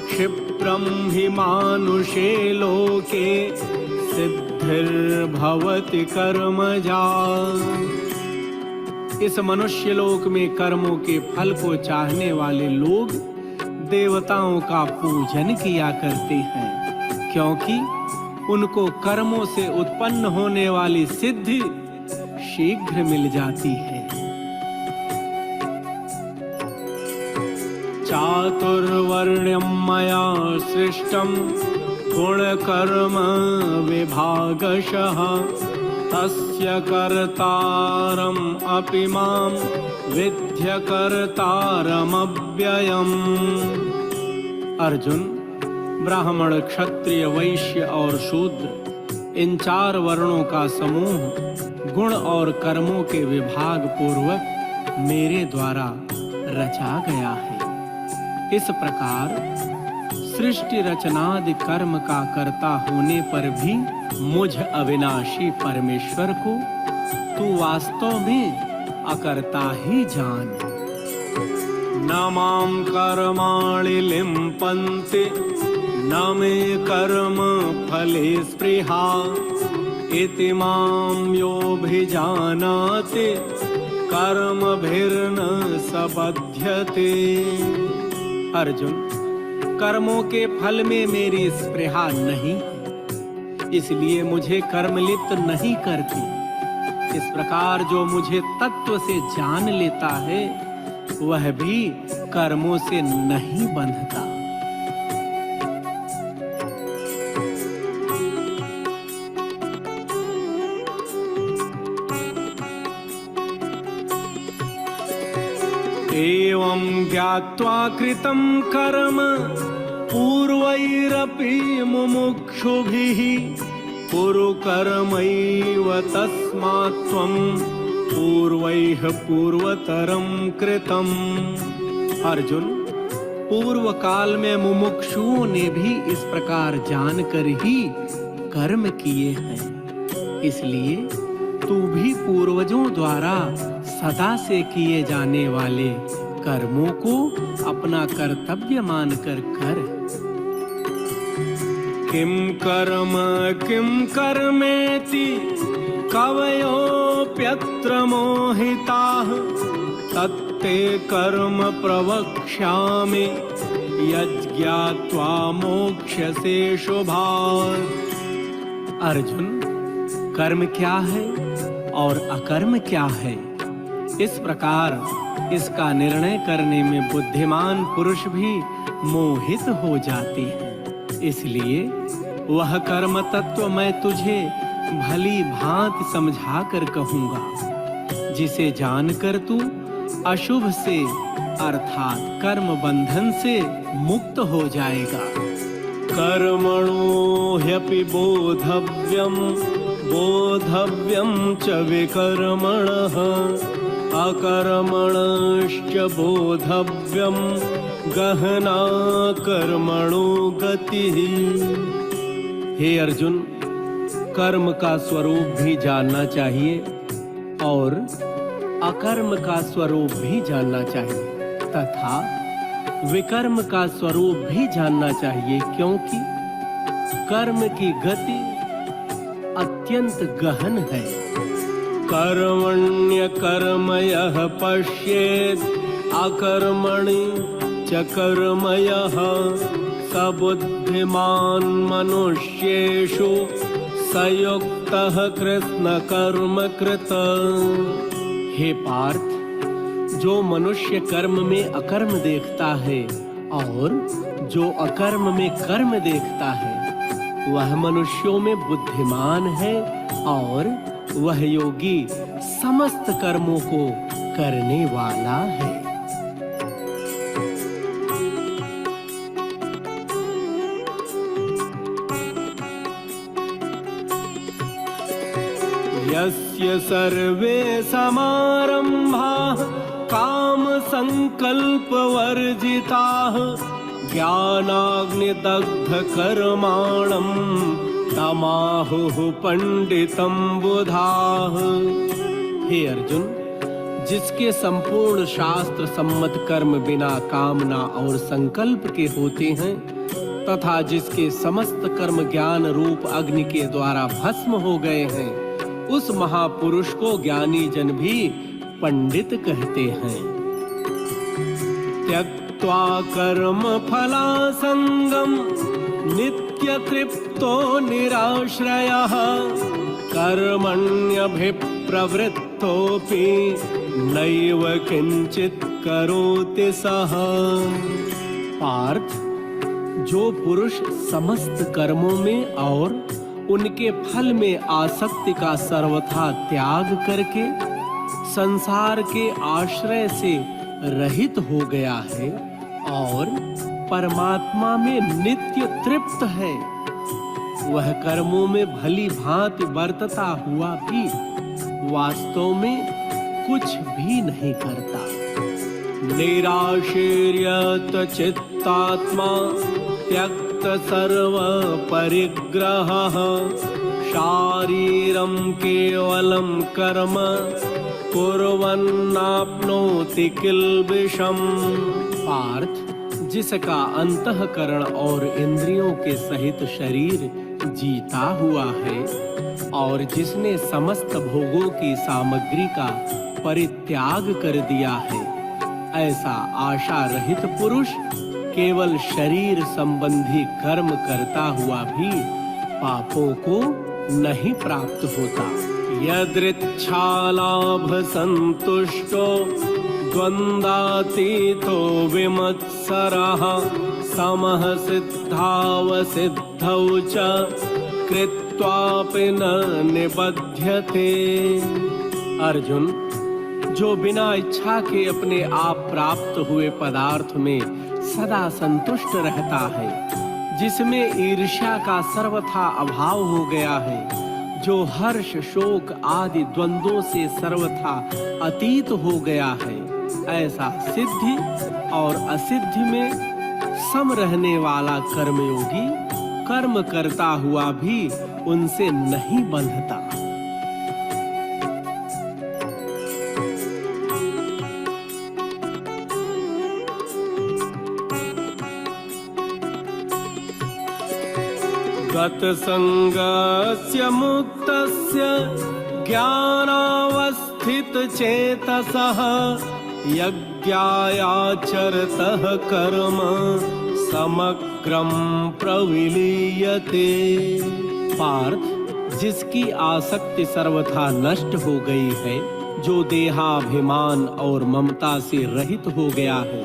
क्षिप्रं हि मानुषे लोके सिद्धिर्भवति कर्मजा। इस मनुष्य लोक में कर्मों के फल को चाहने वाले लोग देवताओं का पूजन किया करते हैं, क्योंकि उनको कर्मों से उत्पन्न होने वाली सिद्धि शीघ्र मिल जाती है। चातुर्वर्ण्यं मया सृष्टं गुणकर्म विभागशः तस्य कर्तारम् अपि मां विद्य कर्तारमव्ययम्। अर्जुन, ब्राह्मण, क्षत्रिय, वैश्य और शूद्र इन 4 वर्णों का समूह गुण और कर्मों के विभाग पूर्वक मेरे द्वारा रचा गया है। इस प्रकार सृष्टि रचनादि कर्म का कर्ता होने पर भी मुझ अविनाशी परमेश्वर को तू वास्तव में अकर्ता ही जान। न मां कर्माणि लिम्पन्ते न मे कर्म फले स्पृहा इति मां योऽभिजानाति कर्मभिर्न सबध्यते। अर्जुन, कर्मों के फल में मेरी स्पृहा नहीं है, इसलिए मुझे कर्मलिप्त नहीं करती। इस प्रकार जो मुझे तत्व से जान लेता है वह भी कर्मों से नहीं बंधता। एवं ज्ञात्वा कृतं कर्म पूर्वैरपि मुमुक्षुभिः कुरु कर्मैव तस्मात् त्वं पूर्वैः पूर्वतरं कृतम्। अर्जुन, पूर्व काल में मुमुक्षुओं ने भी इस प्रकार जानकर ही कर्म किए हैं, इसलिए तू भी पूर्वजों द्वारा सदा से किए जाने वाले कर्मों को अपना कर्तव्य मानकर कर। किम कर्मेति कवयोऽप्यत्र मोहिताः तत्ते कर्म प्रवक्ष्यामि यज्ञात्वा मोक्ष्यसे शुभात्। अर्जुन, कर्म क्या है और अकर्म क्या है, इस प्रकार इसका निर्णय करने में बुद्धिमान पुरुष भी मोहित हो जाते हैं। इसलिए वह कर्म तत्व मैं तुझे भली भांति समझा कर कहूंगा, जिसे जानकर तू अशुभ से अर्थात कर्म बंधन से मुक्त हो जाएगा। कर्मणो ह्यपि बोधव्यम बोधव्यम च विकर्मणः अकर्मणश्च बोधव्यम गहना कर्मणो गतिः। हे अर्जुन, कर्म का स्वरूप भी जानना चाहिए और अकर्म का स्वरूप भी जानना चाहिए तथा विकर्म का स्वरूप भी जानना चाहिए, क्योंकि कर्म की गति अत्यंत गहन है। कर्मण्य कर्म यः पश्येत् अकर्मणि च कर्म यः स बुद्धिमान् मनुष्येषु स युक्तः कृष्ण कर्म कृत। हे पार्थ, जो मनुष्य कर्म में अकर्म देखता है और जो अकर्म में कर्म देखता है, वह मनुष्यों में बुद्धिमान है और वह योगी समस्त कर्मों को करने वाला है। यस्य सर्वे समारंभाः काम संकल्प वर्जिताः ज्ञानाग्निदग्ध कर्माणं तमाहुः पंडितं बुधाः। हे अर्जुन, जिसके संपूर्ण शास्त्र सम्मत कर्म बिना कामना और संकल्प के होते हैं तथा जिसके समस्त कर्म ज्ञान रूप अग्नि के द्वारा भस्म हो गए हैं, उस महापुरुष को ज्ञानी जन भी पंडित कहते हैं। त्यक्त्वा कर्म फलासंगम नित्य तृप्तो निराश्रयः कर्मण्यभिप्रवृत्तोऽपि नैव किंचित करोति सः। पार्थ, जो पुरुष समस्त कर्मों में और उनके फल में आसक्ति का सर्वथा त्याग करके संसार के आश्रय से रहित हो गया है और परमात्मा में नित्य तृप्त है, वह कर्मों में भली भांति बरतता हुआ भी वास्तव में कुछ भी नहीं करता। निराशीर्यत चित्तात्मा त्यक्त सर्व परिग्रहः शारीरं केवलं कर्म कुर्वन्नाप्नोति किल्बिषम्। पार्थ, जिसका अंतःकरण और इंद्रियों के सहित शरीर जीता हुआ है और जिसने समस्त भोगों की सामग्री का परित्याग कर दिया है, ऐसा आशा रहित पुरुष केवल शरीर संबंधी कर्म करता हुआ भी पापों को नहीं प्राप्त होता। यदृच्छालाभ संतुष्टो द्वंद्वातीतो विमत्सरः समः सिद्धावसिद्धौ च कृत्वापि न निबध्यते। अर्जुन, जो बिना इच्छा के अपने आप प्राप्त हुए पदार्थ में सदा संतुष्ट रहता है, जिसमें ईर्ष्या का सर्वथा अभाव हो गया है, जो हर्ष शोक आदि द्वंद्वों से सर्वथा अतीत हो गया है, ऐसा सिद्धि और असिद्धि में सम रहने वाला कर्मयोगी कर्म करता हुआ भी उनसे नहीं बंधता। गतसंगस्य मुक्तस्य ज्ञानावस्थितचेतसः यज्ञायाचरतः कर्म समग्रं प्रविलीयते। पार्थ, जिसकी आसक्ति सर्वथा नष्ट हो गई है जो देहाभिमान और ममता से रहित हो गया है,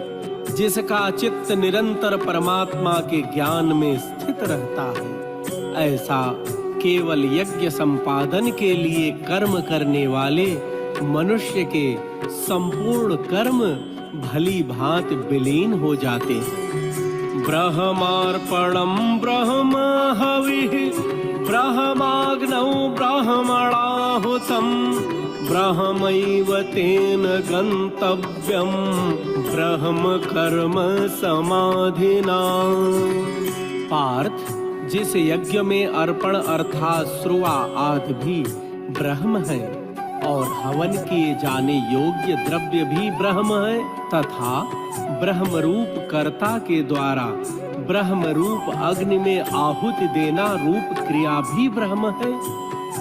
जिसका चित्त निरंतर परमात्मा के ज्ञान में स्थित रहता है, ऐसा केवल यज्ञ संपादन के लिए कर्म करने वाले मनुष्य के संपूर्ण कर्म भली भांति विलीन हो जाते हैं। ब्रह्मार्पणं ब्रह्म हविः ब्रह्माग्नौ ब्रह्मणाहुतं ब्रह्मैव तेन गन्तव्यं ब्रह्म कर्म समाधिना। पार्थ, जिस यज्ञ में अर्पण अर्थात श्रुआ आदि भी ब्रह्म है और हवन किए जाने योग्य द्रव्य भी ब्रह्म है, तथा ब्रह्म रूप कर्ता के द्वारा ब्रह्म रूप अग्नि में आहुति देना रूप क्रिया भी ब्रह्म है,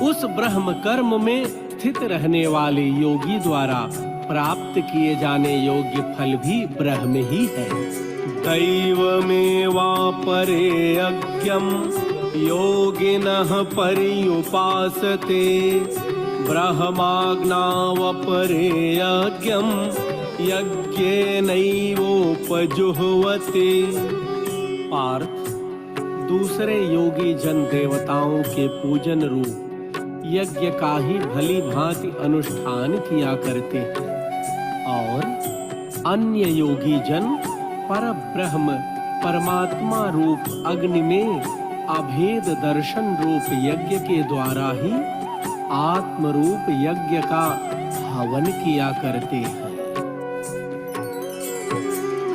उस ब्रह्म कर्म में स्थित रहने वाले योगी द्वारा प्राप्त किए जाने योग्य फल भी ब्रह्म ही है। दैवमेवापरे यज्ञं योगिनः पर्युपासते ब्रह्माग्नावपरे यज्ञं यज्ञेनैवोपजुह्वते। पार्थ, दूसरे योगी जन देवताओं के पूजन रूप यज्ञ का ही भली भांति अनुष्ठान किया करते हैं और अन्य योगी जन पर ब्रह्म परमात्मा रूप अग्नि में अभेद दर्शन रूप यज्ञ के द्वारा ही आत्म रूप यज्ञ का हवन किया करते हैं।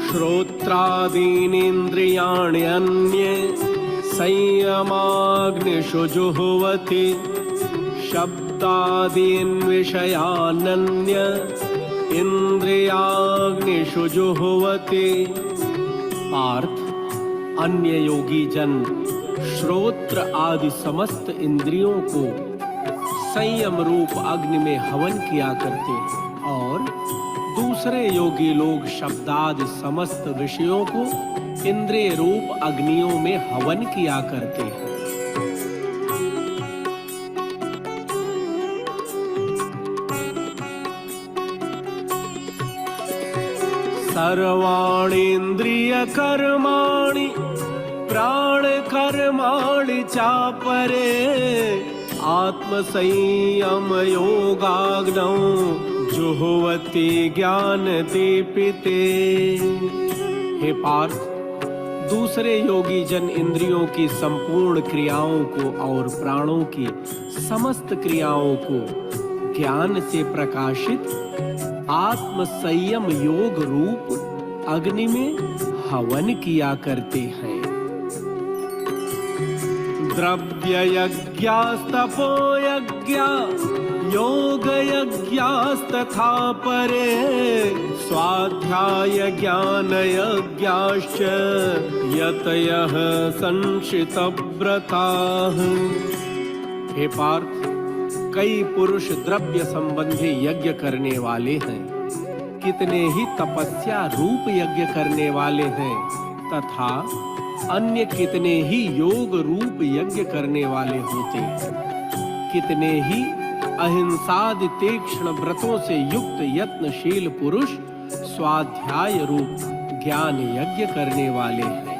श्रोत्रादीनीन्द्रियाणि अन्ये संयमाग्निषु जुह्वति शब्दादीन् विषयानन्य इंद्रियाग्निषु जुह्वति। पार्थ, अन्य योगी जन श्रोत्र आदि समस्त इंद्रियों को संयम रूप अग्नि में हवन किया करते हैं और दूसरे योगी लोग शब्दादि समस्त विषयों को इंद्रिय रूप अग्नियों में हवन किया करते हैं। सर्वाणीन्द्रिय कर्माणि प्राण कर्माणि चापरे आत्मसंयम योगाग्नौ जुह्वति ज्ञान दीपिते। हे पार्थ, दूसरे योगी जन इंद्रियों की संपूर्ण क्रियाओं को और प्राणों की समस्त क्रियाओं को ज्ञान से प्रकाशित आत्म संयम योग रूप अग्नि में हवन किया करते हैं। द्रव्य यज्ञास्तपो यज्ञा योग यज्ञास्तथा परे स्वाध्याय ज्ञान यज्ञाश्च यतयः संशितव्रताः। हे पार्थ, कई पुरुष द्रव्य संबंधी यज्ञ करने वाले हैं, कितने ही तपस्या रूप यज्ञ करने वाले हैं तथा अन्य कितने ही योग रूप यज्ञ करने वाले होते हैं। कितने ही अहिंसादि तीक्ष्ण व्रतों से युक्त यत्नशील पुरुष स्वाध्याय रूप ज्ञान यज्ञ करने वाले हैं।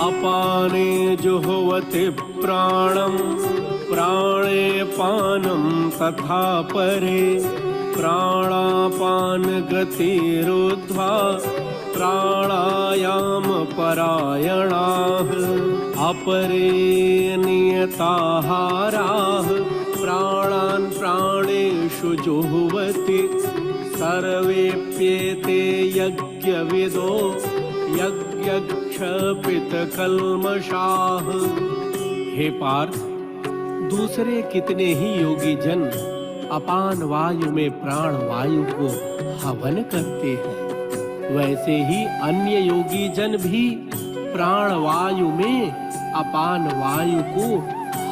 अपाने जुह्वति प्राणं प्राणे पानं तथा परे प्राणापान गतिरुद्ध्वा प्राणायाम परायणाः अपरे नियताहाराः प्राणान् प्राणेषु जुह्वति सर्वेप्येते यज्ञविदो यज्ञक्षपितकल्मषाः। हे पार्थ, दूसरे कितने ही योगी जन अपान वायु में प्राण वायु को हवन करते हैं, वैसे ही अन्य योगी जन भी प्राण वायु में अपान वायु को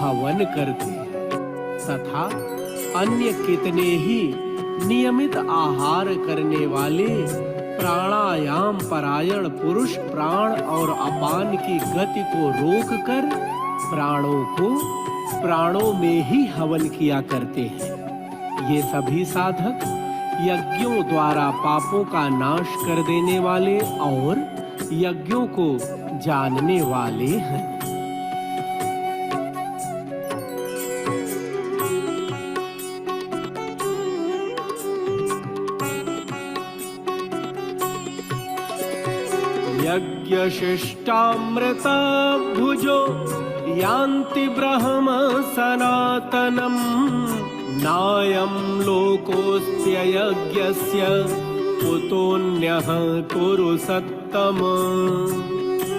हवन करते हैं तथा अन्य कितने ही नियमित आहार करने वाले प्राणायाम परायण पुरुष प्राण और अपान की गति को रोककर प्राणों को प्राणों में ही हवन किया करते हैं। ये सभी साधक यज्ञों द्वारा पापों का नाश कर देने वाले और यज्ञों को जानने वाले हैं। यज्ञशिष्टामृत भुजो यान्ति ब्रह्म सनातनम् नायं लोकोऽस्त्ययज्ञस्य कुतोऽन्यः कुरु सत्तम।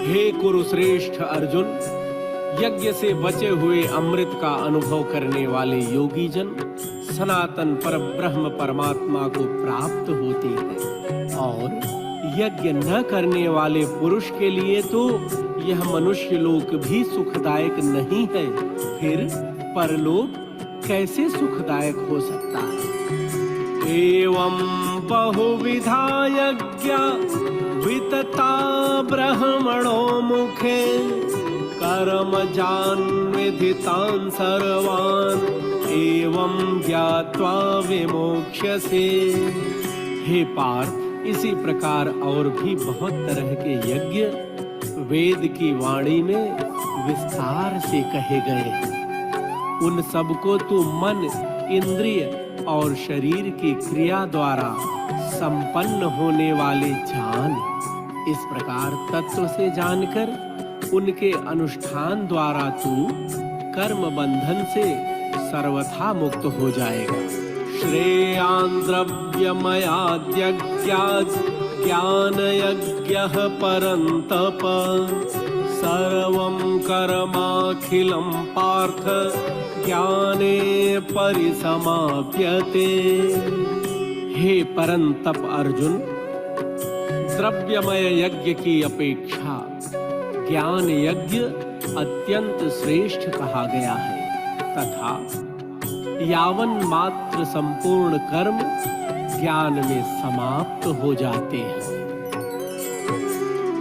हे कुरुश्रेष्ठ अर्जुन, यज्ञ से बचे हुए अमृत का अनुभव करने वाले योगी जन सनातन परब्रह्म परमात्मा को प्राप्त होते हैं, और यज्ञ न करने वाले पुरुष के लिए तो यह मनुष्य लोक भी सुखदायक नहीं है, फिर परलोक कैसे सुखदायक हो सकता है। एवं बहुविधा यज्ञा वितता ब्रह्मणो मुखे कर्मजान् विधितान् सर्वान् एवं ज्ञात्वा विमोक्ष्यसे। हे पार्थ, इसी प्रकार और भी बहुत तरह के यज्ञ वेद की वाणी में विस्तार से कहे गए हैं। उन सबको तू मन, इंद्रिय और शरीर की क्रिया द्वारा संपन्न होने वाले जान। इस प्रकार तत्व से जानकर उनके अनुष्ठान द्वारा तू कर्म बंधन से सर्वथा मुक्त हो जाएगा। श्रेयान् द्रव्यमयाद्यज्ञात् ज्ञानयज्ञः परन्तप सर्वं कर्माखिलं पार्थ ज्ञाने परिसमाप्यते। हे परंतप अर्जुन, द्रव्यमय यज्ञ की अपेक्षा ज्ञान यज्ञ अत्यंत श्रेष्ठ कहा गया है, तथा यावन मात्र संपूर्ण कर्म ज्ञान में समाप्त हो जाते हैं।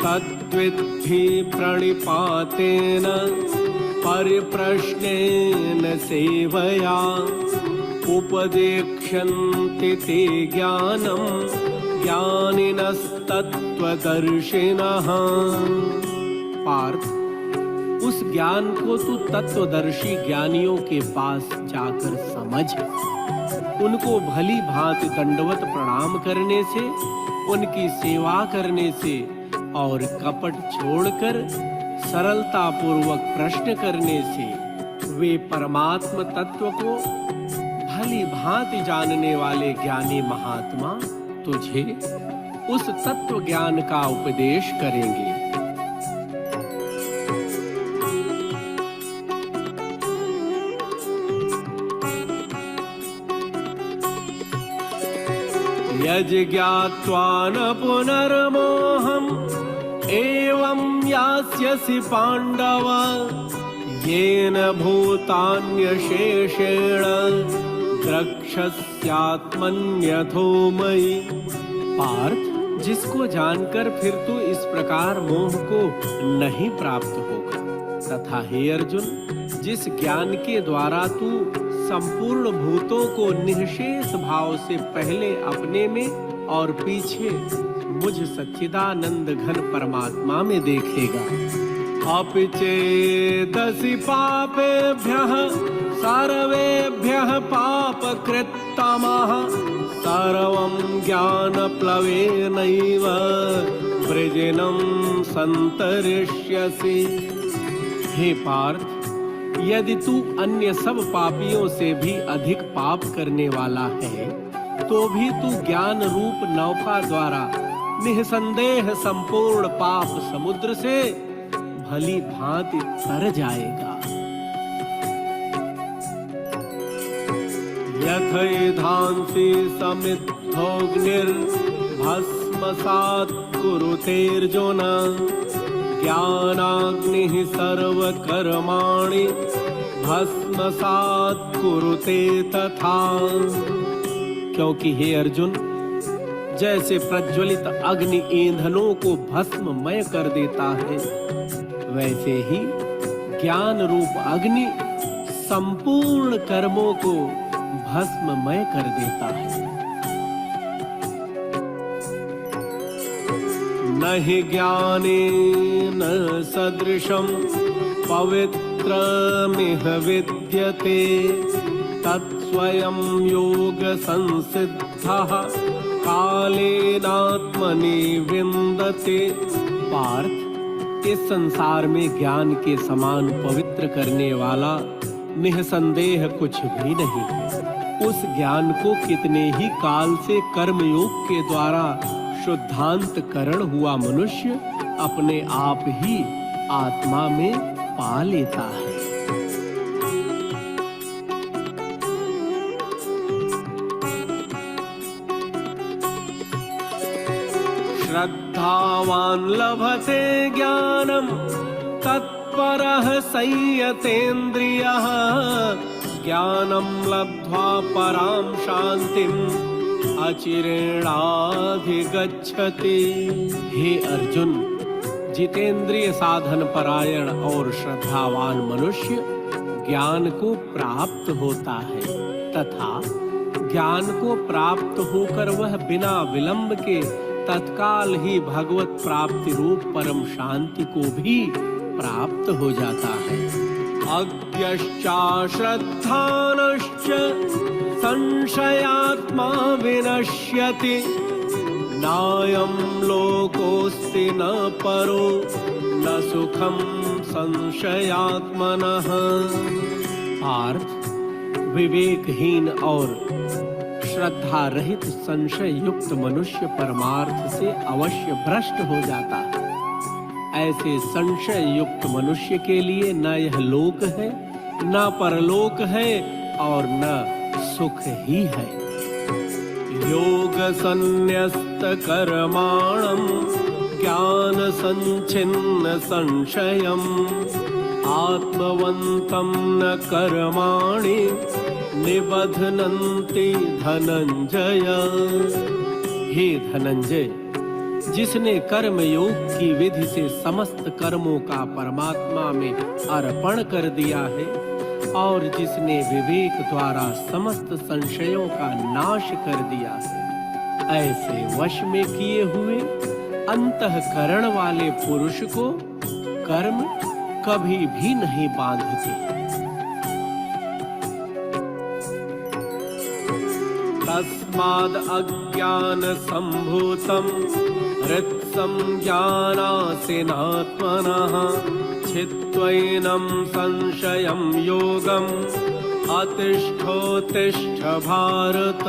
तद्विद्धि प्रणिपातेन परिप्रश्नेन सेवया उपदेक्ष्यन्ति ते ज्ञानं ज्ञानिनस्तत्त्वदर्शिनः। पार्थ, उस ज्ञान को तू तत्वदर्शी ज्ञानियों के पास जाकर समझ। उनको भली भांति दंडवत प्रणाम करने से, उनकी सेवा करने से और कपट छोड़कर सरलता पूर्वक प्रश्न करने से वे परमात्म तत्व को भली भांति जानने वाले ज्ञानी महात्मा तुझे उस तत्व ज्ञान का उपदेश करेंगे। यज्ञात्वा न पुनर्मोहम् एवं यास्यसि पांडव येन भूतान्यशेषेण द्रक्ष्यस्यात्मन्यथो मयि। पार्थ, जिसको जानकर फिर तू इस प्रकार मोह को नहीं प्राप्त होगा, तथा हे अर्जुन, जिस ज्ञान के द्वारा तू संपूर्ण भूतों को निःशेष भाव से पहले अपने में और पीछे मुझ सच्चिदानंद घन परमात्मा में देखेगा। अपि चेदसि पापेभ्यः सर्वेभ्यः पापकृत्तमः सर्वं ज्ञानप्लवेनैव वृजिनं सन्तरिष्यसि। हे पार्थ, यदि तू अन्य सब पापियों से भी अधिक पाप करने वाला है, तो भी तू ज्ञान रूप नौका द्वारा निसंदेह संपूर्ण पाप समुद्र से भली भांति तर जाएगा। यथैधांसि समिद्धोऽग्निर्भस्मसात् कुरुतेऽर्जुन ज्ञानाग्निः सर्वकर्माणि भस्मसात् कुरुते तथा। क्योंकि हे अर्जुन, जैसे प्रज्वलित अग्नि ईंधनों को भस्ममय कर देता है, वैसे ही ज्ञान रूप अग्नि संपूर्ण कर्मों को भस्ममय कर देता है। नहि ज्ञानेन सदृशं पवित्रमिह विद्यते तत्स्वयं योग संसिद्धः कालेनात्मनि विन्दते। पार्थ, इस संसार में ज्ञान के समान पवित्र करने वाला निःसंदेह कुछ भी नहीं है। उस ज्ञान को कितने ही काल से कर्मयोग के द्वारा शुद्धांतकरण हुआ मनुष्य अपने आप ही आत्मा में पा लेता है। श्रद्धावान लभते ज्ञानम तत्परः संयतेन्द्रियः ज्ञानम लब्ध्वा परां शांतिम अचिरेणाधिगच्छति। हे अर्जुन, जितेंद्रिय साधन परायण और श्रद्धावान मनुष्य ज्ञान को प्राप्त होता है तथा ज्ञान को प्राप्त होकर वह बिना विलंब के तत्काल ही भगवत प्राप्ति रूप परम शांति को भी प्राप्त हो जाता है। अज्ञश्चा श्रद्धानश्च संशयात्मा विनश्यति नायं लोकोऽस्ति न परो न सुखं संशयात्मनः। पार्थ, विवेकहीन और श्रद्धा रहित संशय युक्त मनुष्य परमार्थ से अवश्य भ्रष्ट हो जाता है। ऐसे संशय युक्त मनुष्य के लिए न यह लोक है, न परलोक है और न सुख ही है। योग संन्यस्त कर्माणं ज्ञान संचिन्न संशयम् आत्मवन्तं न कर्माणि निबध्नन्ति धनंजय। हे धनंजय, जिसने कर्म योग की विधि से समस्त कर्मों का परमात्मा में अर्पण कर दिया है और जिसने विवेक द्वारा समस्त संशयों का नाश कर दिया है, ऐसे वश में किए हुए अंतःकरण वाले पुरुष को कर्म कभी भी नहीं बांधते। तस्माद् अज्ञान संभूतं हृत्सं ज्ञानासिनात्मनः छित्त्वैनं संशयं योगम् अतिष्ठोत्तिष्ठ भारत।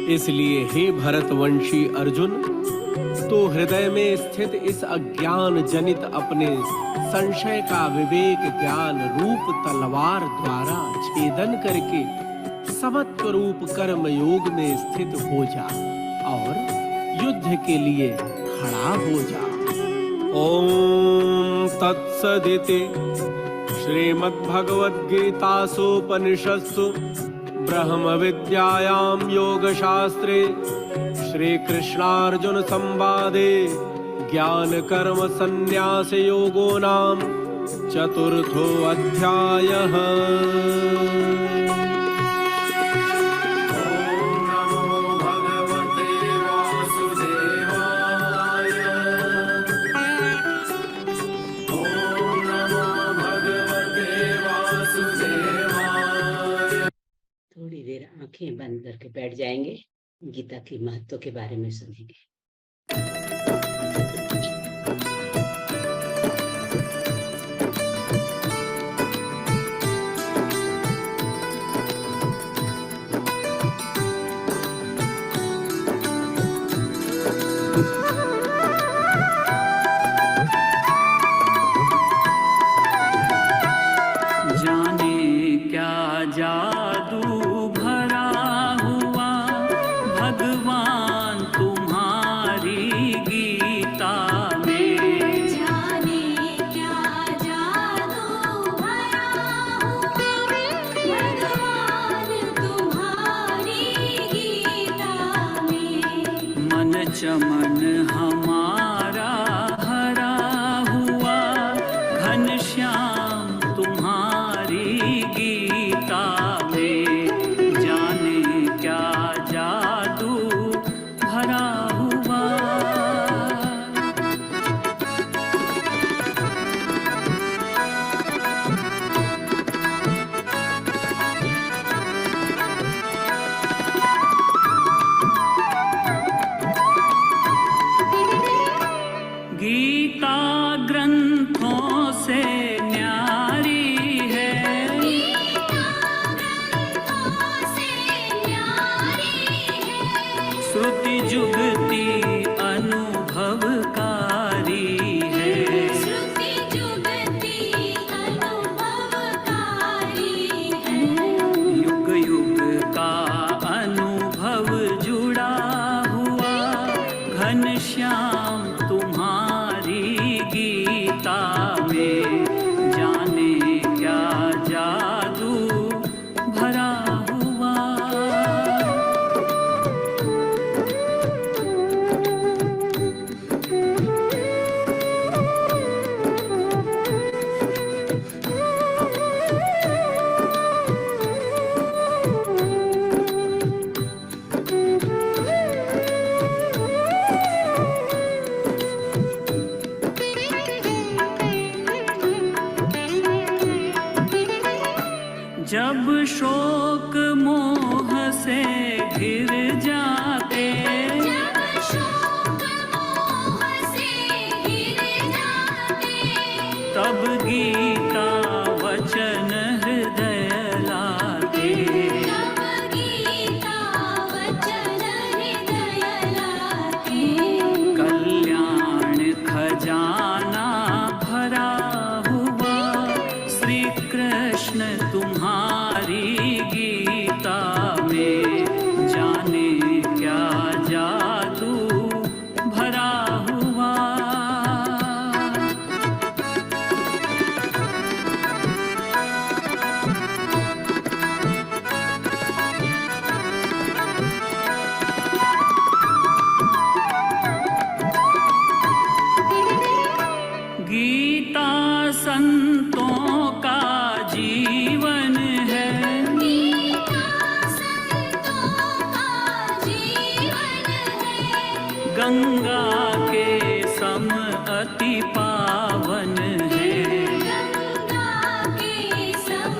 इसलिए हे भरतवंशी अर्जुन, तो हृदय में स्थित इस अज्ञान जनित अपने संशय का विवेक ज्ञान रूप तलवार द्वारा छेदन करके समत्व रूप कर्म योग में स्थित हो जा और युद्ध के लिए खड़ा हो जा। ओम तत्सदिति श्रीमद्भगवद्गीतासूपनिषत्सु ब्रह्म विद्यायां योगशास्त्रे श्री कृष्णार्जुन संवादे ज्ञान कर्म संन्यास योगो नाम चतुर्थो अध्यायः। थोड़ी देर आंखें बंद करके बैठ जाएंगे, गीता की महत्व के बारे में सुनेंगे। जाने क्या जादू भरा हुआ भगवान तुम्हारी गीता में। जाने क्या जादू भरा हुआ भगवान तुम्हारी गीता में। मन चमन हमारा हरा हुआ घनश्याम तुम्हारी गीता में। घनश्याम तुम्हारी गीता में जाने क्या जादू भरा हुआ। जब शोक मोह से घिर जाते, जब शोक मोह से घिर जाते, तब गीता वचन हृदय लाते। तब गीता वचन हृदय लाते। कल्याण खजाना भरा हुआ श्री कृष्ण तुम्हारी गीता में जाने क्या जादू भरा हुआ। गीता संतों का जीवन है, गीता संतों का जीवन है। गंगा के सम अति पावन है। गंगा के सम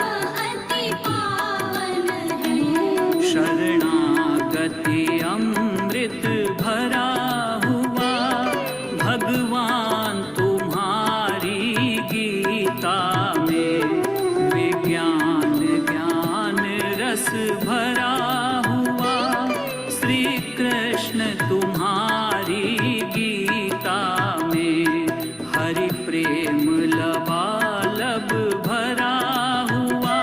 अति पावन है। शरणागति अमृत भरा हुआ भगवान तुम्हारी गीता में विज्ञान ज्ञान रस भरा हुआ श्री कृष्ण तुम्हारी गीता में हरि प्रेम लबालब भरा हुआ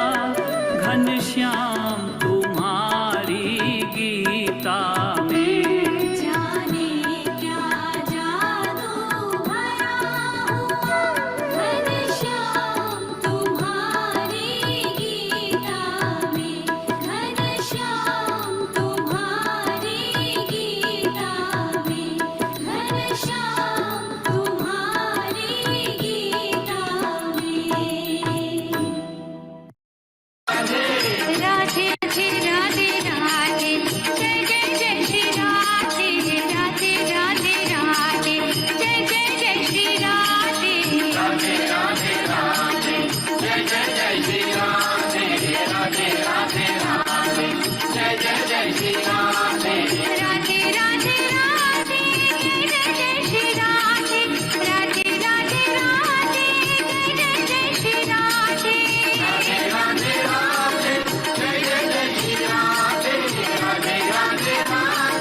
घनश्याम तुम्हारी गीता में जाने क्या जादू भरा हुआ घनश्याम तुम्हारी गीता में। घनश्याम तुम्हारी गीता में। घनश्याम तुम्हारी गीता में। राधे राधे राधे जय जय जय श्री राधे। राधे राधे राधे जय जय जय श्री राधे। राधे राधे राधे जय जय जय श्री राधे। राधे राधे राधे जय जय जय श्री राधे। राधे राधे राधे जय जय जय श्री राधे। राधे राधे राधे जय जय जय श्री राधे। राधे राधे राधे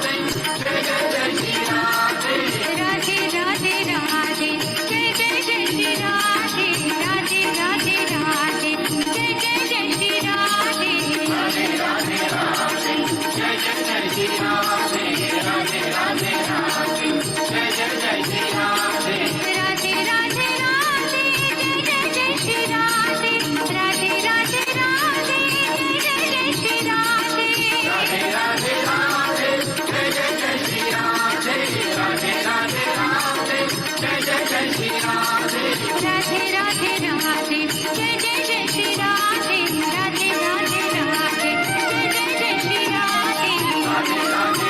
जय जय जय श्री राधे। राधे राधे राधे जय जय जय श्री राधे। राधे राधे राधे जय जय जय श्री राधे। राधे राधे राधे जय जय जय श्री राधे। राधे राधे राधे जय जय जय श्री राधे। राधे राधे राधे जय जय जय श्री राधे। राधे राधे राधे जय जय जय श्री राधे। राधे राधे राधे जय जय जय श्री राधे। राधे राधे राधे जय जय जय श्री राधे। राधे राधे राधे जय जय जय श्री राधे। राधे राधे राधे जय जय जय श्री राधे। राधे राधे राधे जय जय जय श्री राधे। राधे राधे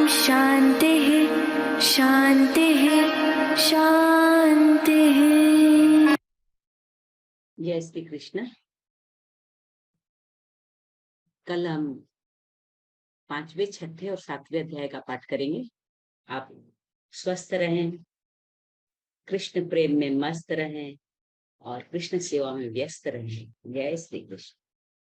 शान्तिः शान्तिः शान्तिः। जय श्री कृष्ण। कल हम 5वें, 6ठे और 7वें अध्याय का पाठ करेंगे। आप स्वस्थ रहें, कृष्ण प्रेम में मस्त रहें और कृष्ण सेवा में व्यस्त रहें। जय श्री कृष्ण।